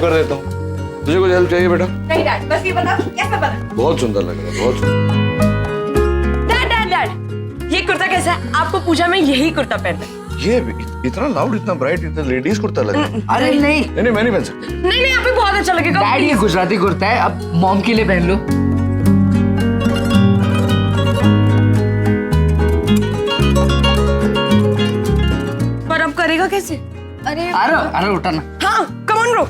कर देता हूँ। तुझे कुछ हेल्प चाहिए बेटा? नहीं डैड, बस ये बता कैसा बना? बहुत सुंदर लग रहा है, बहुत सुंदर। डैड, ये कुर्ता कैसा है? आपको पूजा में यही कुर्ता पहनना है। ये इतना लाउड, इतना ब्राइट, इतना लेडीज कुर्ता लग रहा है। अरे नहीं मैं नहीं पहन सकता। नहीं, आप भी बहुत अच्छा लगेगा। डैड ये गुजराती कुर्ता है, अब मॉम के लिए पहन लो। पर अब करेगा कैसे? अरे उठाना। हाँ, कम ऑन ब्रो।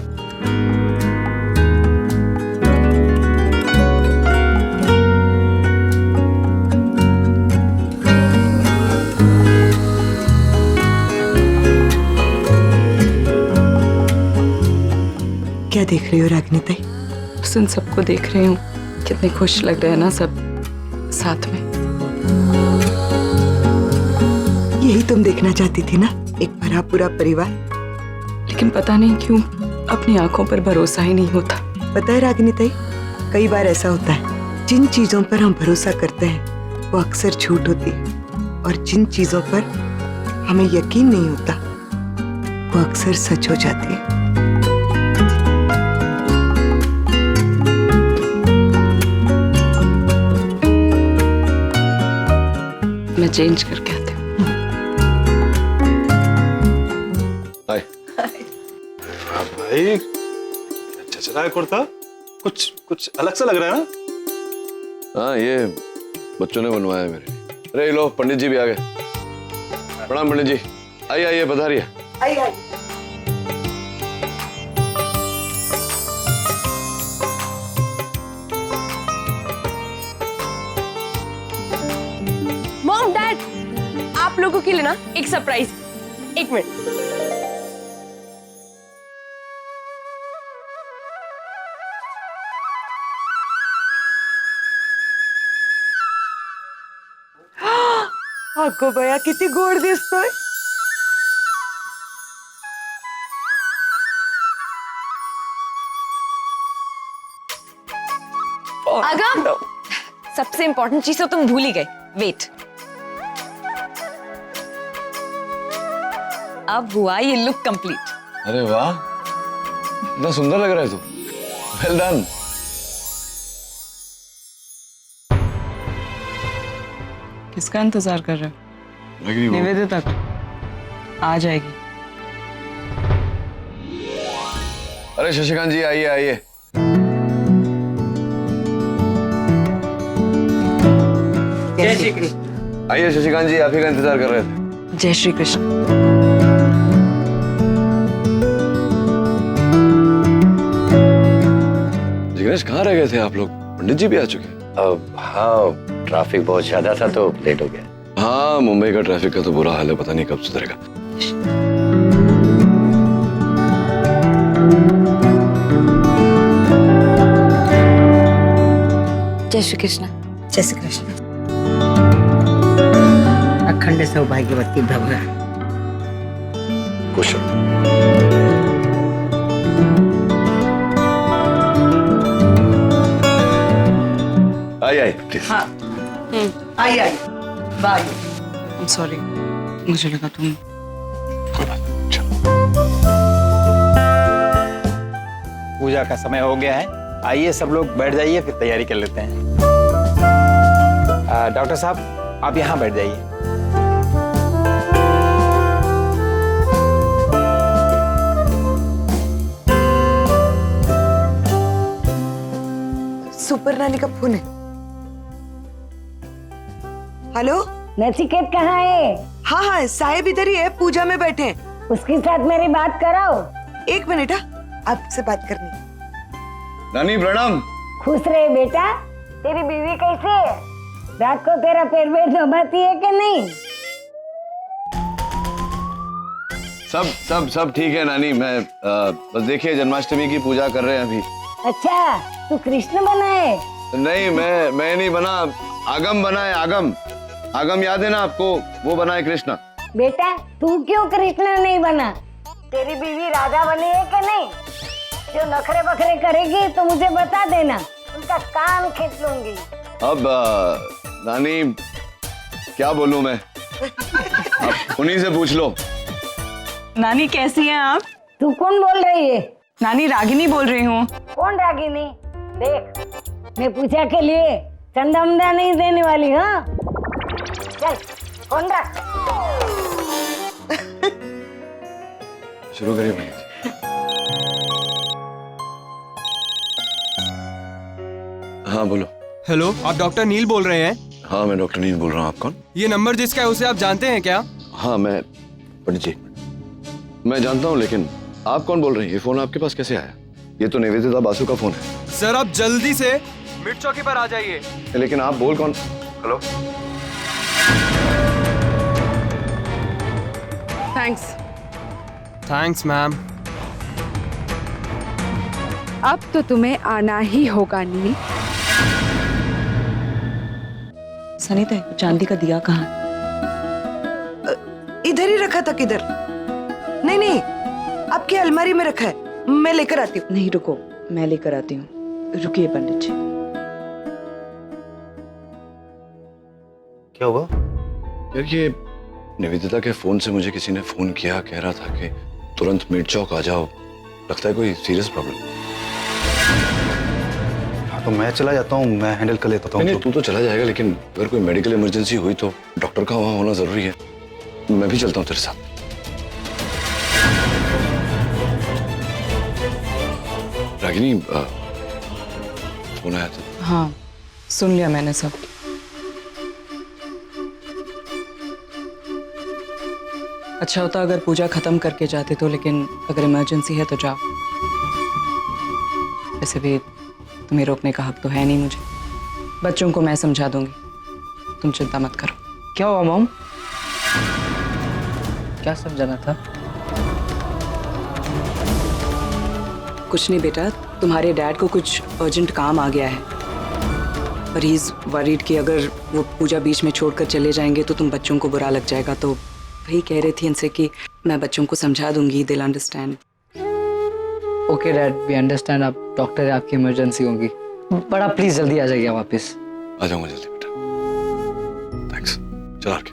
क्या देख रही हो रागिनी ताई? बस उन सबको देख रही हूँ, कितने खुश लग रहे हैं ना सब साथ में। यही तुम देखना चाहती थी ना, एक भरा पूरा परिवार। लेकिन पता नहीं क्यों अपनी आंखों पर भरोसा ही नहीं होता। पता है रागिनी ताई, कई बार ऐसा होता है, जिन चीजों पर हम भरोसा करते हैं वो अक्सर झूठ होती है, और जिन चीजों पर हमें यकीन नहीं होता वो अक्सर सच हो जाती है। मैं चेंज करके आती हूँ। हाय। भाई अच्छा चला है कुर्ता, कुछ अलग सा लग रहा है ना? हाँ, ये बच्चों ने बनवाया है मेरे लिए। अरे लो, पंडित जी भी आ गए। प्रणाम पंडित जी। आइए पधारिए। आइए। मॉम डैड, आप लोगों के लिए ना एक सरप्राइज। एक मिनट। अगो बया, किती गोड दिसतोय। अगम, सबसे इंपॉर्टेंट चीज तो तुम भूल ही गए। वेट, अब हुआ ये लुक कंप्लीट। अरे वाह, इतना सुंदर लग रहा है तू। Well done. किसका इंतजार कर रहे हो? निवेदिता का। आ जाएगी। अरे शशिकांत जी, आइए। जय श्री कृष्ण। आइए शशिकांत जी, आप ही का इंतजार कर रहे थे। जय श्री कृष्ण। जिग्नेश, कहाँ रह गए थे आप लोग? पंडित जी भी आ चुके हैं। हाँ, ट्रैफिक बहुत ज्यादा था तो लेट हो गया। हाँ, मुंबई का ट्रैफिक का तो बुरा हाल है, पता नहीं कब सुधरेगा। जय श्री कृष्ण। जय श्री कृष्ण। अखंड सौभाग्यवती भव। खुश रहो। आइए प्लीज। हाँ, आइए। बाय। सॉरी, मुझे लगा तुम। कोई बात नहीं, चलो। पूजा का समय हो गया है, आइए सब लोग बैठ जाइए, फिर तैयारी कर लेते हैं। डॉक्टर साहब, आप यहाँ बैठ जाइए। ऊपर नानी का फोन है। हेलो, नचिकेत कहाँ है? हाँ हाँ, साहेब इधर ही है, पूजा में बैठे हैं। उसके साथ मेरी बात कराओ। 1 मिनट, आपसे बात करनी। नानी प्रणाम। खुश रहे बेटा। तेरी बीवी कैसी है? रात को तेरा पेट वेट दबाती है कि नहीं? सब ठीक है नानी। मैं बस देखिए जन्माष्टमी की पूजा कर रहे हैं अभी। अच्छा, तू कृष्ण बना है? नहीं, मैं नहीं बना, आगम बना है। आगम याद है ना आपको? वो बना है कृष्णा। बेटा तू क्यों कृष्ण नहीं बना? तेरी बीवी राधा बनी है कि नहीं? जो नखरे बखरे करेगी तो मुझे बता देना, उनका कान खींच लूंगी। अब नानी क्या बोलूं मैं, आप उन्हीं से पूछ लो। नानी कैसी हैं आप? तू कौन बोल रही है? नानी रागिनी बोल रही हूँ। कौन रागिनी? देख, मैं पूजा के लिए चंदा उंदा नहीं देने वाली। हाँ चल फोन रख। शुरू करिए भैया। हाँ बोलो। हेलो, आप डॉक्टर नील बोल रहे हैं? हाँ मैं डॉक्टर नील बोल रहा हूँ। आप कौन? ये नंबर जिसका है उसे आप जानते हैं क्या? हाँ मैं पंडित जी मैं जानता हूँ, लेकिन आप कौन बोल रहे हैं? ये फोन आपके पास कैसे आया? ये तो निवेदिता बासु का फोन है। सर आप जल्दी से मिड चौकी पर आ जाइए। लेकिन आप बोल कौन? हेलो। Thanks ma'am. अब तो तुम्हें आना ही होगा नील। सनीता, चांदी का दिया कहाँ? इधर ही रखा था। किधर? नहीं, आपकी अलमारी में रखा है, मैं लेकर आती हूँ। नहीं रुको, मैं लेकर आती हूँ। रुकिए पंडित जी। क्या हुआ? यार ये निवेदिता के फोन से मुझे किसी ने फोन किया, कह रहा था कि तुरंत मिड चौक आ जाओ, लगता है कोई सीरियस प्रॉब्लम। हाँ तो मैं चला जाता हूँ, मैं हैंडल कर लेता हूँ। नहीं, तू तो चला जाएगा, लेकिन अगर कोई मेडिकल इमरजेंसी हुई तो डॉक्टर का वहाँ होना जरूरी है। मैं भी चलता हूँ तेरे साथ। रागिनी फोन आया था। हाँ सुन लिया मैंने सब। अच्छा होता अगर पूजा खत्म करके जाते तो, लेकिन अगर इमरजेंसी है तो जाओ। वैसे भी तुम्हें रोकने का हक तो है नहीं मुझे। बच्चों को मैं समझा दूंगी, तुम चिंता मत करो। क्या हुआ मॉम? क्या समझाना था? कुछ नहीं बेटा, तुम्हारे डैड को कुछ अर्जेंट काम आ गया है, पर ही इज वरीड कि अगर वो पूजा बीच में छोड़कर चले जाएंगे तो तुम बच्चों को बुरा लग जाएगा। तो वही कह रही थी इनसे कि मैं बच्चों को समझा दूंगी, they'll understand. Okay dad, we understand. आप डॉक्टर है, आपकी इमरजेंसी होगी, पर आप प्लीज जल्दी आ जाइए वापस। आ जाऊंगा जल्दी बेटा। थैंक्स। चल आके।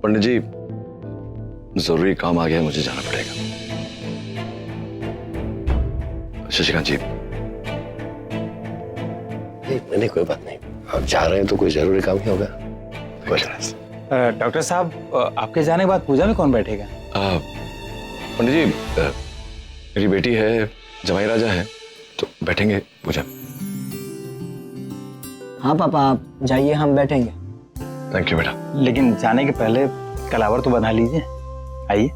पंडित जी जरूरी काम आ गया है, मुझे जाना पड़ेगा। शशिकांत जी। नहीं कोई बात नहीं, आप जा रहे हैं तो कोई जरूरी काम ही होगा। डॉक्टर साहब, आपके जाने के बाद पूजा में कौन बैठेगा? पंडित जी मेरी बेटी है, जमाई राजा है, तो बैठेंगे पूजा। हाँ पापा आप जाइए, हम बैठेंगे। थैंक यू बेटा। लेकिन जाने के पहले कलावर तो बना लीजिए। आइए।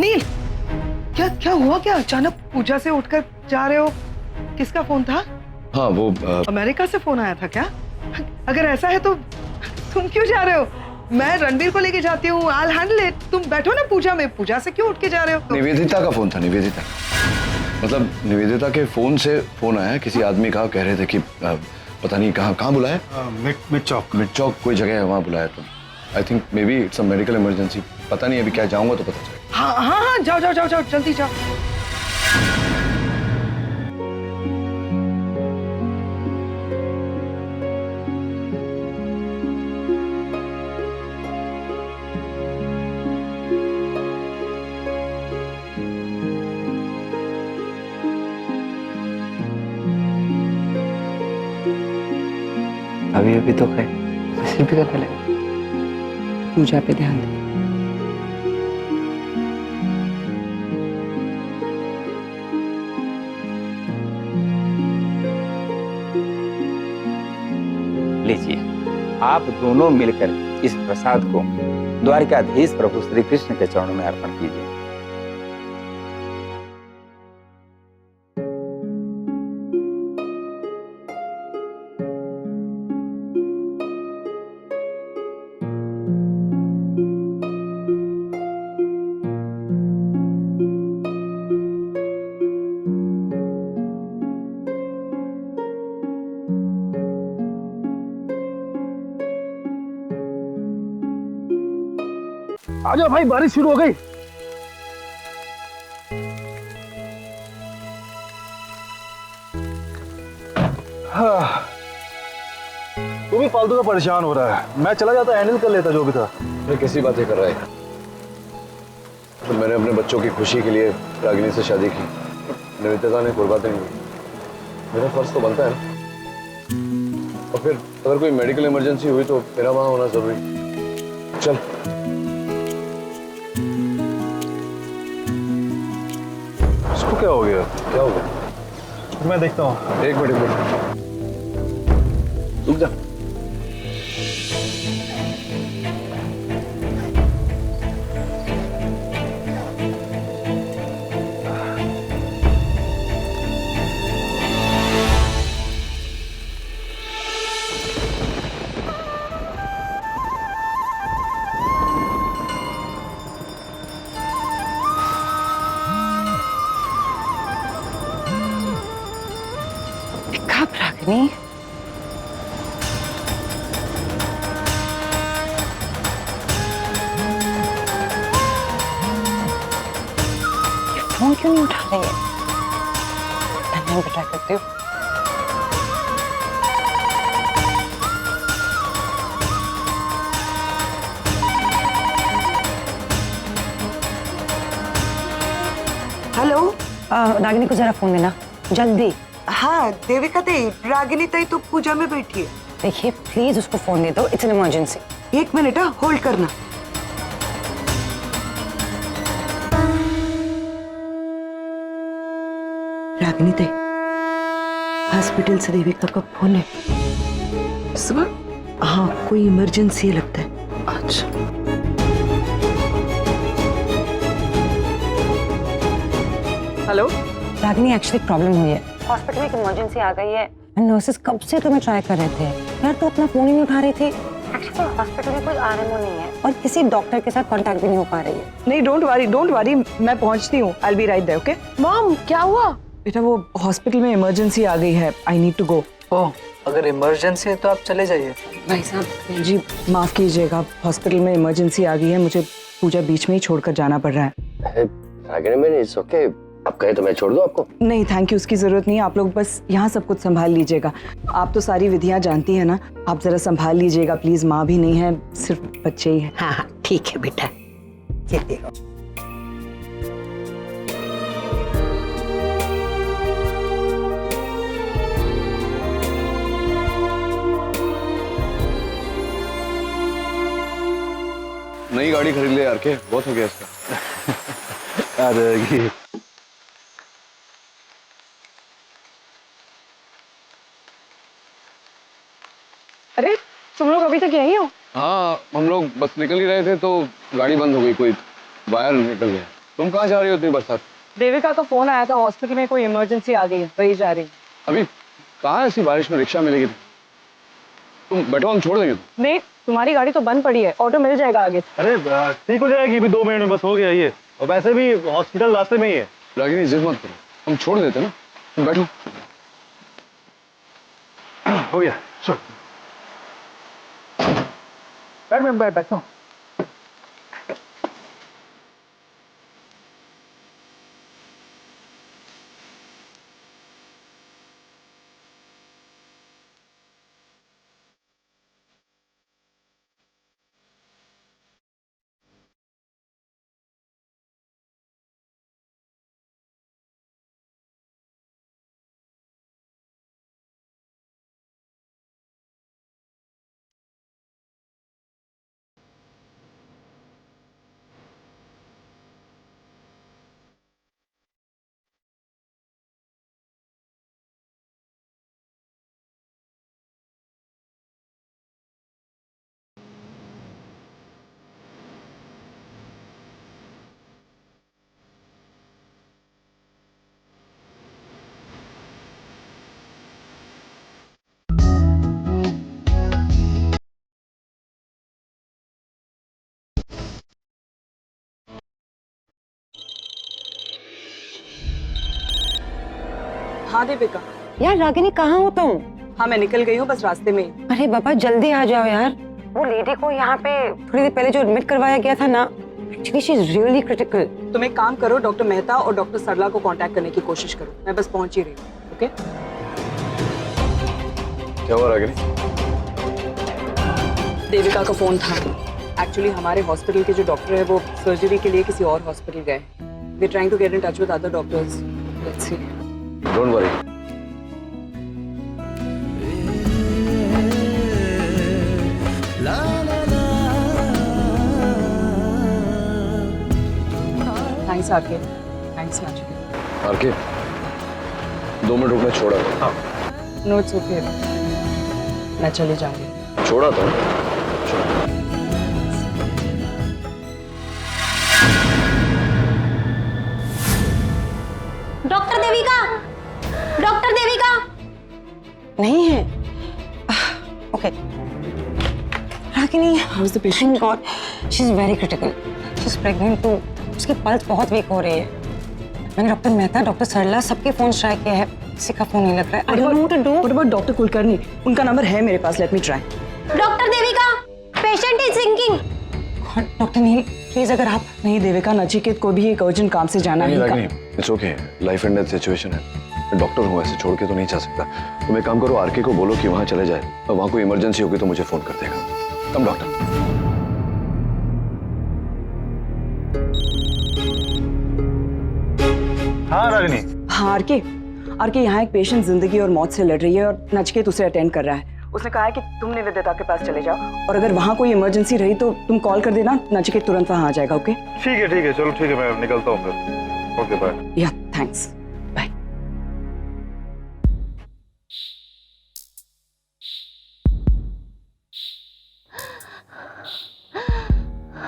नील, क्या हुआ? क्या अचानक पूजा से उठकर जा रहे हो? किसका फोन था? हाँ वो अमेरिका से फोन आया था क्या? अगर ऐसा है तो तुम क्यों जा रहे हो? मैं रणवीर को लेके जाती हूँ, I'll handle it। तुम बैठो ना पूजा में, पूजा से क्यों उठ के जा रहे हो? निवेदिता का फोन था, निवेदिता। मतलब निवेदिता के फोन से फोन आया, किसी आदमी का कह रहे थे कि पता नहीं कहाँ बुलाया, मिड चौक कोई जगह है वहाँ बुलाया। तो I think may be it's a medical emergency, पता नहीं, अभी क्या जाऊंगा तो पता चलेगा। हाँ, जाओ जल्दी जाओ। अभी तो कहे शिल्पी का पहले पूजा पे ध्यान दे। लीजिए, आप दोनों मिलकर इस प्रसाद को द्वारिकाधीश प्रभु श्री कृष्ण के चरणों में अर्पण कीजिए। आ जाओ भाई, बारिश शुरू हो गई। तू भी फालतू का परेशान हो रहा है, मैं चला जाता, हैंडल कर लेता जो भी था। अरे कैसी बातें कर रहा है? तो मैंने अपने बच्चों की खुशी के लिए रागिनी से शादी की, निवेदिता ने कुर्बानी नहीं की। मेरा फर्ज तो बनता है ना। और फिर अगर कोई मेडिकल इमरजेंसी हुई तो मेरा वहां होना जरूरी। चल इसको क्या हो गया? क्या हो गया? मैं देखता हूँ। एक मिनट रुक जा। कब रागिनी? फोन क्यों नहीं उठा रही है? मैं ट्राई करती हूँ। हेलो, रागिनी को जरा फोन देना जल्दी। हाँ देविका दे, रागिनी तई तो पूजा में बैठी है। देखिए प्लीज उसको फोन दे दो, इट्स एन इमरजेंसी। एक मिनट, होल्ड करना। रागिनी तई, हॉस्पिटल से देविका का फोन है। सुबह? हाँ, कोई इमरजेंसी लगता है। अच्छा। हेलो रागिनी, एक्चुअली प्रॉब्लम हुई है, हॉस्पिटल में एक इमरजेंसी आ गई है। नर्सेस कब से तुम्हें ट्राई कर रहे थे यार, तो अपना फोन ही नहीं उठा रही थी। एक्चुअली हॉस्पिटल में कोई आरएमओ नहीं है और किसी डॉक्टर के साथ कांटेक्ट भी नहीं हो पा रही है। नहीं, डोंट वरी, मैं पहुंचती हूँ। I will be right there. Okay mom, क्या हुआ? बेटा वो हॉस्पिटल में इमरजेंसी आ गई है, आई नीड टू गो। ओह, अगर इमरजेंसी है तो आप चले जाइए। भाई साहब जी माफ कीजिएगा, हॉस्पिटल में इमरजेंसी आ गई है, मुझे पूजा बीच में ही छोड़कर जाना पड़ रहा है। रागिनी मैंने इट्स ओके, आप कहे तो मैं छोड़ दूं आपको? नहीं थैंक यू, उसकी जरूरत नहीं है, आप लोग बस यहाँ सब कुछ संभाल लीजिएगा। आप तो सारी विधियाँ जानती हैं ना, आप जरा संभाल लीजिएगा प्लीज, माँ भी नहीं है, सिर्फ बच्चे ही है। हाँ ठीक है बेटा, चलिए। नई गाड़ी खरीद ले यार, के बहुत हो गया इसका। आ जाएगी। अरे तुम लोग अभी तक यहीं हो? हाँ, हम लोग बस निकल ही रहे थे तो गाड़ी बंद हो गई, कोई वायर निकल गया। तुम कहाँ जा रही हो इतनी बरसात? देविका का फोन आया था, हॉस्पिटल में कोई इमरजेंसी आ गई है, वही जा रही। अभी कहाँ ऐसी बारिश में रिक्शा मिलेगी? तुम बैठो, हम छोड़ देंगे। नहीं, तुम्हारी गाड़ी तो बंद पड़ी है, ऑटो मिल जाएगा आगे। अरे ठीक हो जाएगी, अभी 2 मिनट में बस हो गया ये, और वैसे भी हॉस्पिटल रास्ते में ही है। रागिनी जिद मत करो, हम छोड़ देते ना, तुम बैठो। हो गया, चलो बैठता हूँ। हाँ देविका। यार रागिनी कहाँ हो तुम? हाँ मैं निकल गई हूँ, बस रास्ते में ही। अरे बाबा जल्दी आ जाओ यार, वो लेडी को यहाँ पे थोड़ी देर पहले जो एडमिट करवाया गया था ना, actually she is really critical. तुम एक काम करो, डॉक्टर मेहता और डॉक्टर सरला को कांटेक्ट करने की कोशिश करो, मैं बस पहुंच ही रही हूँ। ओके? क्या हुआ रागिनी? देविका का फोन था। एक्चुअली हमारे हॉस्पिटल के जो डॉक्टर है वो सर्जरी के लिए किसी और हॉस्पिटल गए। We are trying to get in touch with other doctors. Let's see. Don't worry. Thanks RK. Thanks Nachiket. RK 2 minute रुकना, छोड़ा था। नो इट्स ओके, मैं चली जाऊंगी। छोड़ा था। डॉक्टर देविका, डॉक्टर देविका नहीं है। Okay Ragini, how is the patient? God she is very critical, she is pregnant too, उसकी पल्स बहुत वीक हो रही है। मैंने डॉक्टर मेहता, डॉक्टर सरला सबके फोन ट्राई किए हैं, किसी का फोन नहीं लग रहा है। I don't know what to do. What about doctor Kulkarni? उनका नंबर है मेरे पास, let me try. Doctor Devika, patient is sinking. Doctor Neel please, अगर आप नहीं देविका, नचिकेत को भी एक अर्जेंट काम से जाना है। It's okay, life and death situation है, मैं डॉक्टर हूँ, ऐसे छोड़ के तो नहीं जा सकता। तुम एक काम करो, आरके को बोलो कि वहाँ चले जाए, और वहाँ कोई इमरजेंसी होगी तो मुझे फोन कर देगा। कम डॉक्टर। हाँ रागिनी। हाँ आरके यहाँ एक पेशेंट जिंदगी और मौत से लड़ रही है और नचिकेत उसे अटेंड कर रहा है। उसने कहा है कि तुम निवेदिता के पास चले जाओ, और अगर वहाँ कोई इमरजेंसी रही तो तुम कॉल कर देना, नचिकेत तुरंत वहाँ आ जाएगा। ओके? ठीक है चलो, ठीक है, मैं निकलता हूँ फिर। Okay bye. Yeah thanks, bye.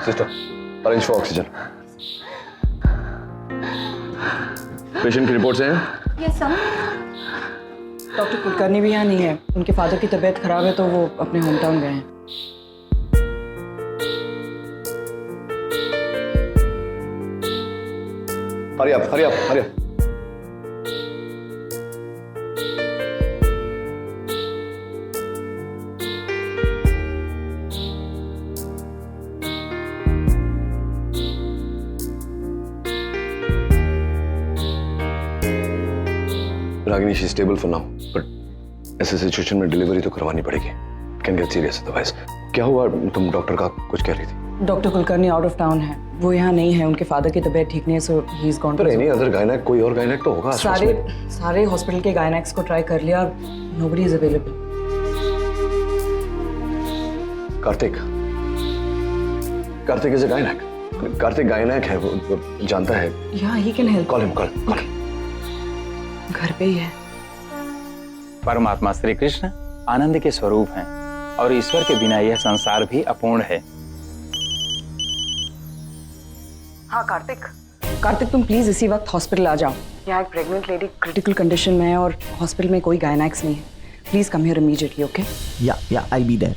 Sister, arrange for oxygen. Patient की रिपोर्ट से हैं? Yes sir. डॉक्टर कुलकर्णी भी यहाँ नहीं है, उनके फादर की तबीयत खराब है तो वो अपने होम टाउन गए हैं। Hurry up. Ragini she stable for now, but ऐसे सिचुएशन में डिलीवरी तो करवानी पड़ेगी। Can get serious otherwise. क्या हुआ? तुम डॉक्टर का कुछ कह रही थी। Doctor Kulkarni out of town है, वो यहाँ नहीं है, उनके फादर की तबीयत ठीक नहीं है, so he is gone to. Any other gynaec, कोई और गायनेक तो होगा। सारे हॉस्पिटल के गायनेक्स को ट्राई कर लिया, nobody is available. Kartik is a gynaec. Kartik gynaec है, वो जानता है। या he can help. Call him, call. घर पे ही है। परमात्मा श्री कृष्ण आनंद के स्वरूप हैं और ईश्वर के बिना यह संसार भी अपूर्ण है। हाँ कार्तिक तुम प्लीज इसी वक्त हॉस्पिटल आ जाओ। यहाँ एक प्रेग्नेंट लेडी क्रिटिकल कंडीशन में है और हॉस्पिटल में कोई गायनेक्स नहीं है। Please come here immediately, okay? Yeah I be there.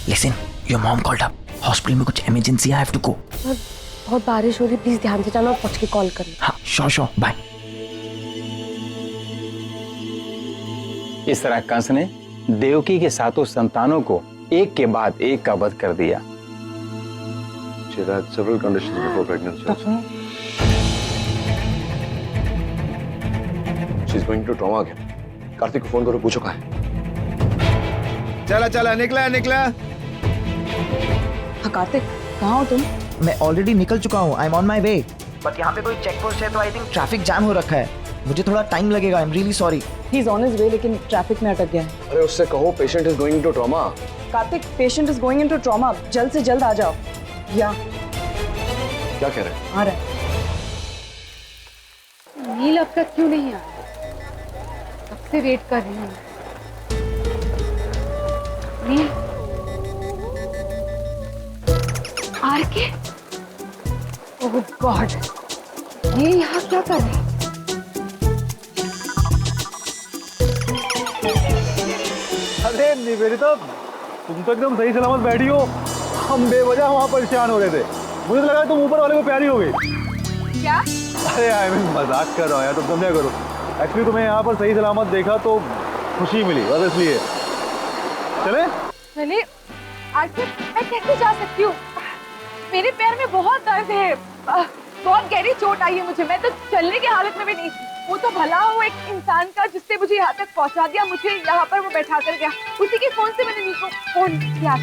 Listen, your mom called up. Hospital में कुछ इमरजेंसी है, आई हैव टू गो। बहुत बारिश हो रही, प्लीज ध्यान से जाना और पहुंच के कॉल करना। हाँ, श्योर, बाय। इस तरह कंस ने देवकी के सातों संतानों को एक के बाद एक का वध कर दिया। She had several conditions before pregnancy. She's going to trauma again. Kartik को फोन करो, पूछो कहाँ है। चला निकला। हाँ कार्तिक, कहाँ हो तुम? मैं ऑलरेडी निकल चुका हूँ, I am on my way. But यहाँ पे कोई चेक पोस्ट है तो आई थिंक ट्रैफिक जाम हो रखा है, मुझे थोड़ा टाइम लगेगा। I am really sorry. He is on his way, लेकिन ट्रैफिक में अटक गया है। अरे उससे कहो patient is going to trauma. Kartik, patient is going into trauma, जल्द से जल्द आ जाओ। या क्या कह रहे हैं? आ रहा है। नील अब तक क्यों नहीं आया? कब से वेट कर रही हूँ। नील, आर के? ओह गॉड, ये यहाँ क्या कर रहे हैं? अरे निवेदिता, तुम तो एकदम सही सलामत बैठी हो। हम बेवजह वहाँ परेशान हो रहे थे, मुझे तो लगा तुम ऊपर वाले को प्यारी हो गई। क्या? अरे आई मीन मजाक कर रहा हूँ यार, तुम समझा करो। एक्चुअली तुम्हें यहाँ पर सही सलामत देखा तो खुशी मिली, बस इसलिए। चले? चले? आखिर मैं कैसे जा सकती हूँ? मेरे पैर में बहुत दर्द है, बहुत गहरी चोट आई है मुझे। मैं तो चलने की हालत में भी नहीं थी। वो तो भला हो एक इंसान का जिससे मुझे यहाँ तक पहुँचा दिया, मुझे यहाँ पर वो बैठा कर गया। उसी के फोन से मैंने नील को फोन किया।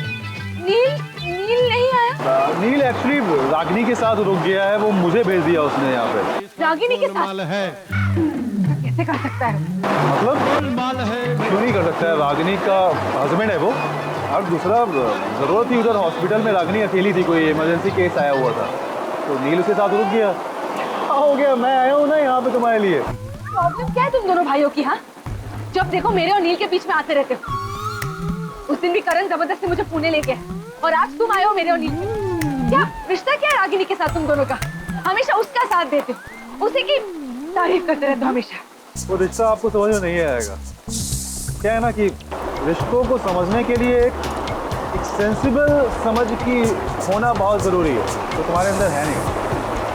नील नहीं आया? नील एक्चुअली रागिनी के साथ रुक गया है, वो मुझे भेज दिया उसने यहाँ पे। रागिनी के साथ? कैसे कर सकता है? मतलब क्यों नहीं कर सकता है? रागिनी का हस्बैंड है वो। और दूसरा, जरूरत थी उधर हॉस्पिटल में, रागिनी अकेली थी, कोई इमरजेंसी केस आया हुआ था तो नील उसके साथ रुक गया। हो गया, मैं आया हूँ ना यहाँ पे तुम्हारे लिए। प्रॉब्लम क्या है तुम दोनों भाइयों की? हाँ, जब देखो मेरे और नील के बीच में आते रहते हो। उस दिन भी करण जबरदस्ती मुझे पुणे ले गया और आज तुम आए हो मेरे और नील के। क्या रिश्ता क्या है रागिनी के साथ तुम दोनों का? हमेशा उसका साथ देते हो, उसी की तारीफ करते रहते हो हमेशा। वो रिश्ता आपको समझ में नहीं आएगा। क्या है ना कि रिश्तों को समझने के लिए एक सेंसिबल समझ की होना बहुत ज़रूरी है, तो तुम्हारे अंदर है नहीं।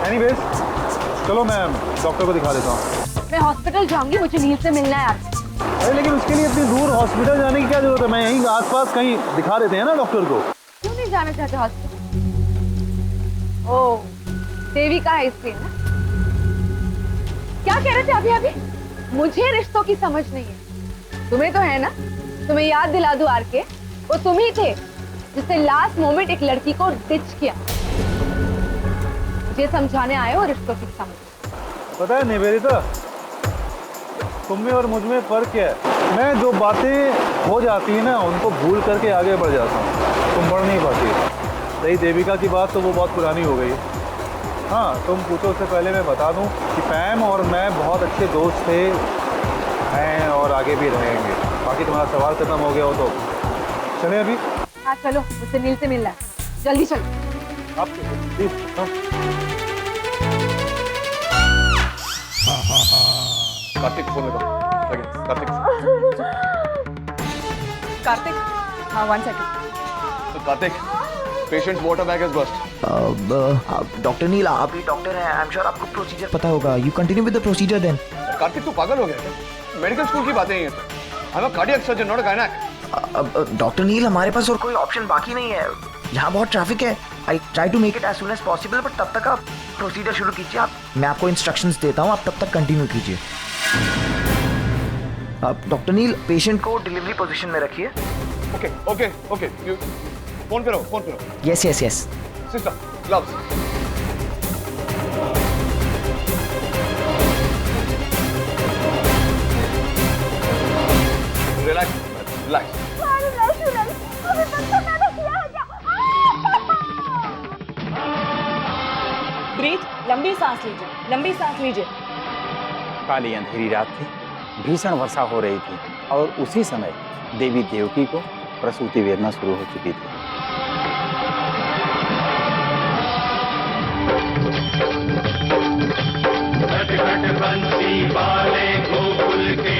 एनीवेज, चलो मैं डॉक्टर को दिखा देता हूँ। मैं हॉस्पिटल जाऊंगी, मुझे नील से मिलना है आज। अरे लेकिन उसके लिए इतनी दूर हॉस्पिटल जाने की क्या जरूरत है? मैं यहीं आसपास कहीं दिखा देते हैं ना डॉक्टर को। क्यों नहीं जाना चाहते हॉस्पिटल? ओह, देविका है इसलिए ना? क्या कह रहे थे अभी? मुझे रिश्तों की समझ नहीं है, तुम्हें तो है ना? तुम्हें याद दिला दूं आर के, वो तुम ही थे जिसने लास्ट मोमेंट एक लड़की को डिच किया। मुझे समझाने आए हो रिश्तों की समझ। पता है निवेदिता, तुम में और मुझ में फर्क क्या है? मैं जो बातें हो जाती है ना, उनको भूल करके आगे बढ़ जाता हूँ, तुम बढ़ नहीं पाती। रही देविका की बात तो वो बहुत पुरानी हो गई। हाँ, तुम पूछो उससे पहले मैं बता दूं कि पैम और मैं बहुत अच्छे दोस्त थे, हैं और आगे भी रहेंगे। बाकी तुम्हारा सवाल खत्म हो गया हो तो चले अभी? हाँ चलो, मुझसे नील से मिलना है, जल्दी चलो। आप प्लीज। कार्तिक फोन लगा। कार्तिक, हाँ 1 second. Karthik, patient water bag has burst. Doctor Neel, आप ही डॉक्टर हैं, आई एम श्योर आपको प्रोसीजर पता होगा। You continue with the procedure then. Karthik तू पागल हो गया क्या? मेडिकल स्कूल की बातें हैं। I am a cardiac surgeon, not a gynaec. Doctor Neel, हमारे पास और कोई ऑप्शन बाकी नहीं है, यहाँ बहुत ट्रैफिक है। I try to make it as soon as possible, but तब तक आप प्रोसीजर शुरू कीजिए। मैं आपको इंस्ट्रक्शंस देता हूँ, आप तब तक कंटिन्यू कीजिए। डॉक्टर नील, पेशेंट को डिलीवरी पोजीशन में रखिए। ओके ओके ओके, फोन करो। Yes yes yes. Sister, gloves. Relax. Breathe, लंबी सांस लीजिए। काली अंधेरी रात थी, भीषण वर्षा हो रही थी और उसी समय देवी देवकी को प्रसूति वेदना शुरू हो चुकी थी। बंसी वाले गोकुल के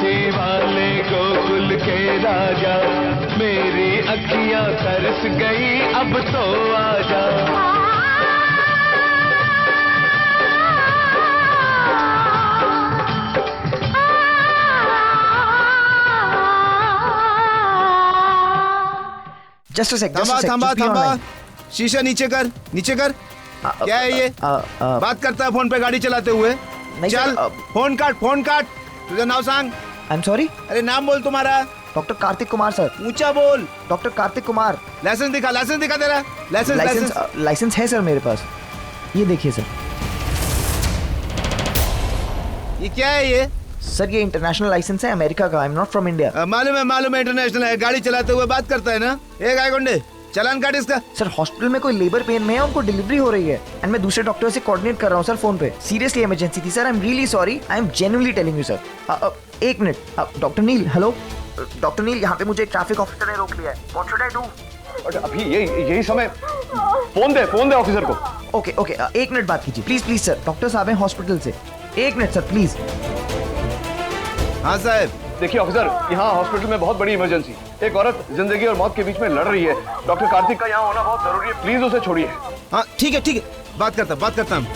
काशी वाले गोकुल के राजा, मेरी अखियां तरस गई अब तो आजा। जस्ट अ सेक, थांबा। शीशा नीचे कर, नीचे कर। क्या है ये? बात करता है फोन पे गाड़ी चलाते हुए। चल फोन काट। तुझे नाम सांग। I am sorry. अरे नाम बोल तुम्हारा। Doctor Kartik Kumar sir. ऊंचा बोल। डॉक्टर कार्तिक कुमार। लाइसेंस दिखा तेरा। लाइसेंस है सर मेरे पास, ये देखिए सर। ये क्या है ये? सर ये इंटरनेशनल लाइसेंस है अमेरिका का। I am not from India. मालूम है इंटरनेशनल है। गाड़ी चलाते हुए बात करता है ना। एक आए गुंडे, चलान काट इसका। सर हॉस्पिटल में कोई लेबर पेन में है, उनको डिलीवरी हो रही है एंड मैं दूसरे डॉक्टर से कोऑर्डिनेट कर रहा हूँ सर फोन पे। सीरियसली इमरजेंसी थी sir. I am really sorry. I am genuinely telling you sir. एक मिनट। डॉक्टर नील, हेलो डॉक्टर नील, यहाँ पे मुझे ट्रैफिक ऑफिसर ने रोक लिया है। What should I do? अभी यही समय। फोन दे ऑफिसर को। ओके एक मिनट बात कीजिए प्लीज सर। डॉक्टर साहब हैं हॉस्पिटल से। एक मिनट सर प्लीज। हाँ साहब। देखिए ऑफिसर, यहाँ हॉस्पिटल में बहुत बड़ी इमरजेंसी। एक औरत जिंदगी और मौत के बीच में लड़ रही है। डॉक्टर कार्तिक का यहाँ होना बहुत जरूरी है, प्लीज उसे छोड़िए। हाँ ठीक है, बात करता हूँ।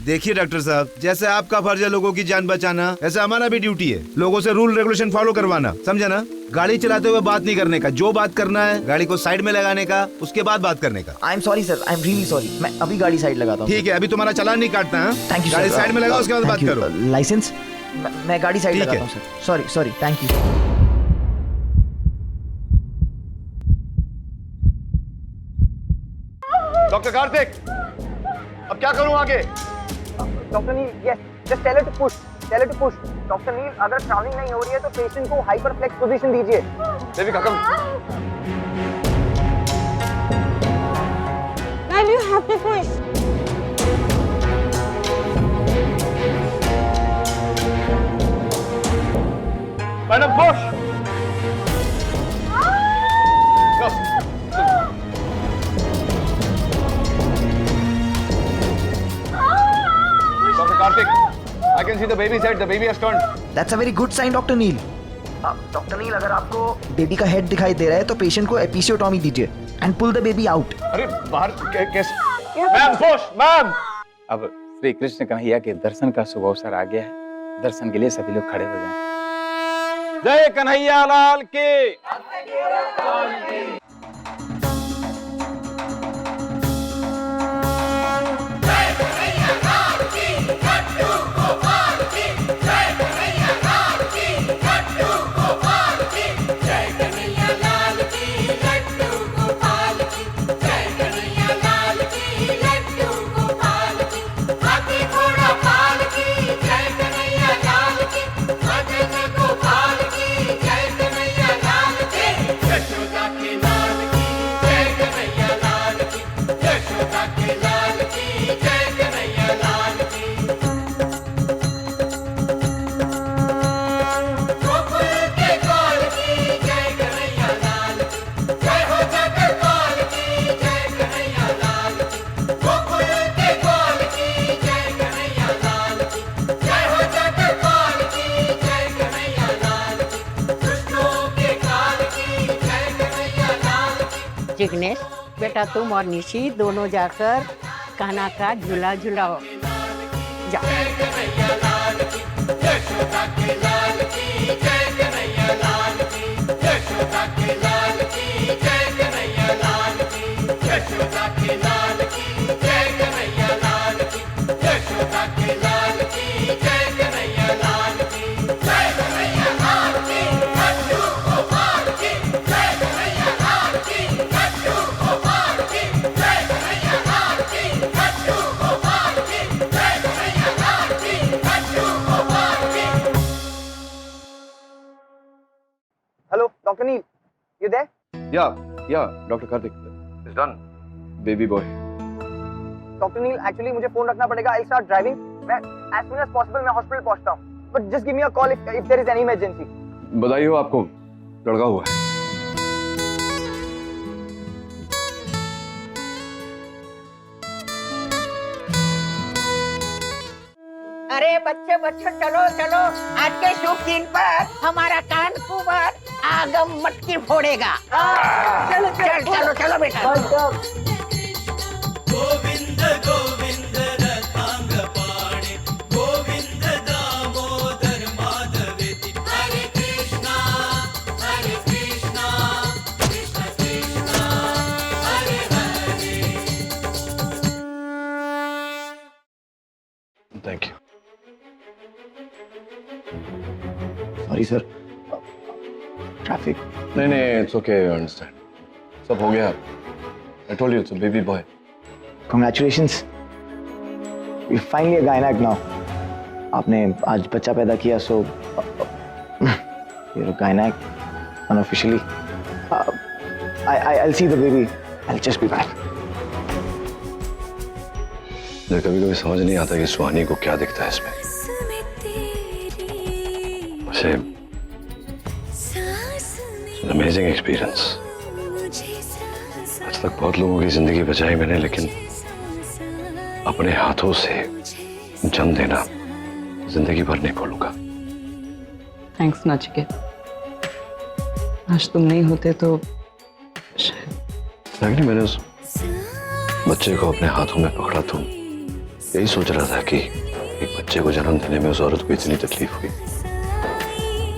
देखिए डॉक्टर साहब, जैसे आपका फर्ज है लोगों की जान बचाना, ऐसे हमारा भी ड्यूटी है लोगों से रूल रेगुलेशन फॉलो करवाना, समझे ना? गाड़ी चलाते हुए बात नहीं करने का। जो बात करना है गाड़ी को साइड में लगाने का, उसके बाद बात करने का। I am sorry sir, I am really sorry. मैं अभी गाड़ी साइड लगाता हूँ। ठीक है, अभी तुम्हारा चालान नहीं काटना है। Thank you. गाड़ी साइड में लगाओ, उसके बाद बात करो। लाइसेंस मैं गाड़ी साइड लगाता हूँ sir. Sorry thank you. Doctor Karthik, अब क्या करूं आगे? Doctor Neel, yes, just tell it to push. Doctor Neel, अगर ट्रैवलिंग नहीं हो रही है तो पेशेंट को हाइपरफ्लेक्स पोजीशन दीजिए। Devika come. Ma'am you have to push. Madam push. Dr. Karthik, I can see the baby's head. The baby has turned. That's a very good sign, Dr. Neil. Doctor Neel, अगर आपको baby का head दिखाई दे रहा है तो patient को episiotomy दीजिए and pull the baby out. अरे बाहर कैसे? Ma'am push, ma'am. अब श्री कृष्ण कन्हैया के दर्शन का शुभ अवसर आ गया है। दर्शन के लिए सभी लोग खड़े हो जाएं। जय कन्हैया लाल की। जिग्नेश बेटा, तुम और निशी दोनों जाकर कान्हा का झूला झूलाओ। Hello doctor Neel, you there? Yeah doctor Kartik, it's done. Baby boy. Doctor Neel, actually मुझे फोन रखना पड़ेगा। I start driving. मैं एज सून एज पॉसिबल मैं हॉस्पिटल पहुंचता हूं, but just give me a call if there is any emergency. बधाई हो आपको, लड़का हुआ है। अरे बच्चे बच्चों चलो चलो, आज के शुभ दिन पर हमारा कान कुंवर आगम मटकी फोड़ेगा। चलो चलो चलो चलो बेटा। गोविंद गोविंद रथांग पाणे, गोविंद दामोदर माधवेति, Hare Krishna Krishna Krishna Hare Hare. Thank you. Sorry sir, traffic. नहीं नहीं, इट्स ओके, आई अंडरस्टैंड। सब हो गया। I told you it's a baby boy. Congratulations, you finally a gynec now. आपने आज बच्चा पैदा किया, so you're a gynec unofficially. I'll see the baby. I'll just be back. मुझे कभी-कभी समझ नहीं आता कि सुहानी को क्या दिखता है इसमें। वैसे अमेजिंग एक्सपीरियंस। आज तक बहुत लोगों की जिंदगी बचाई मैंने, लेकिन अपने हाथों से जन्म देना जिंदगी भर नहीं भूलूंगा। थैंक्स नचिकेत, आज तुम नहीं होते तो शायद। मैंने उस बच्चे को अपने हाथों में पकड़ा तो यही सोच रहा था कि एक बच्चे को जन्म देने में उस औरत को इतनी तकलीफ हुई।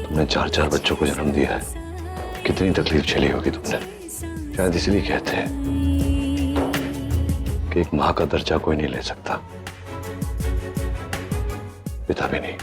तुमने 4-4 बच्चों को जन्म दिया है, कितनी तकलीफ झेली होगी तुमने। शायद इसलिए कहते हैं कि एक माँ का दर्जा कोई नहीं ले सकता, पिता भी नहीं।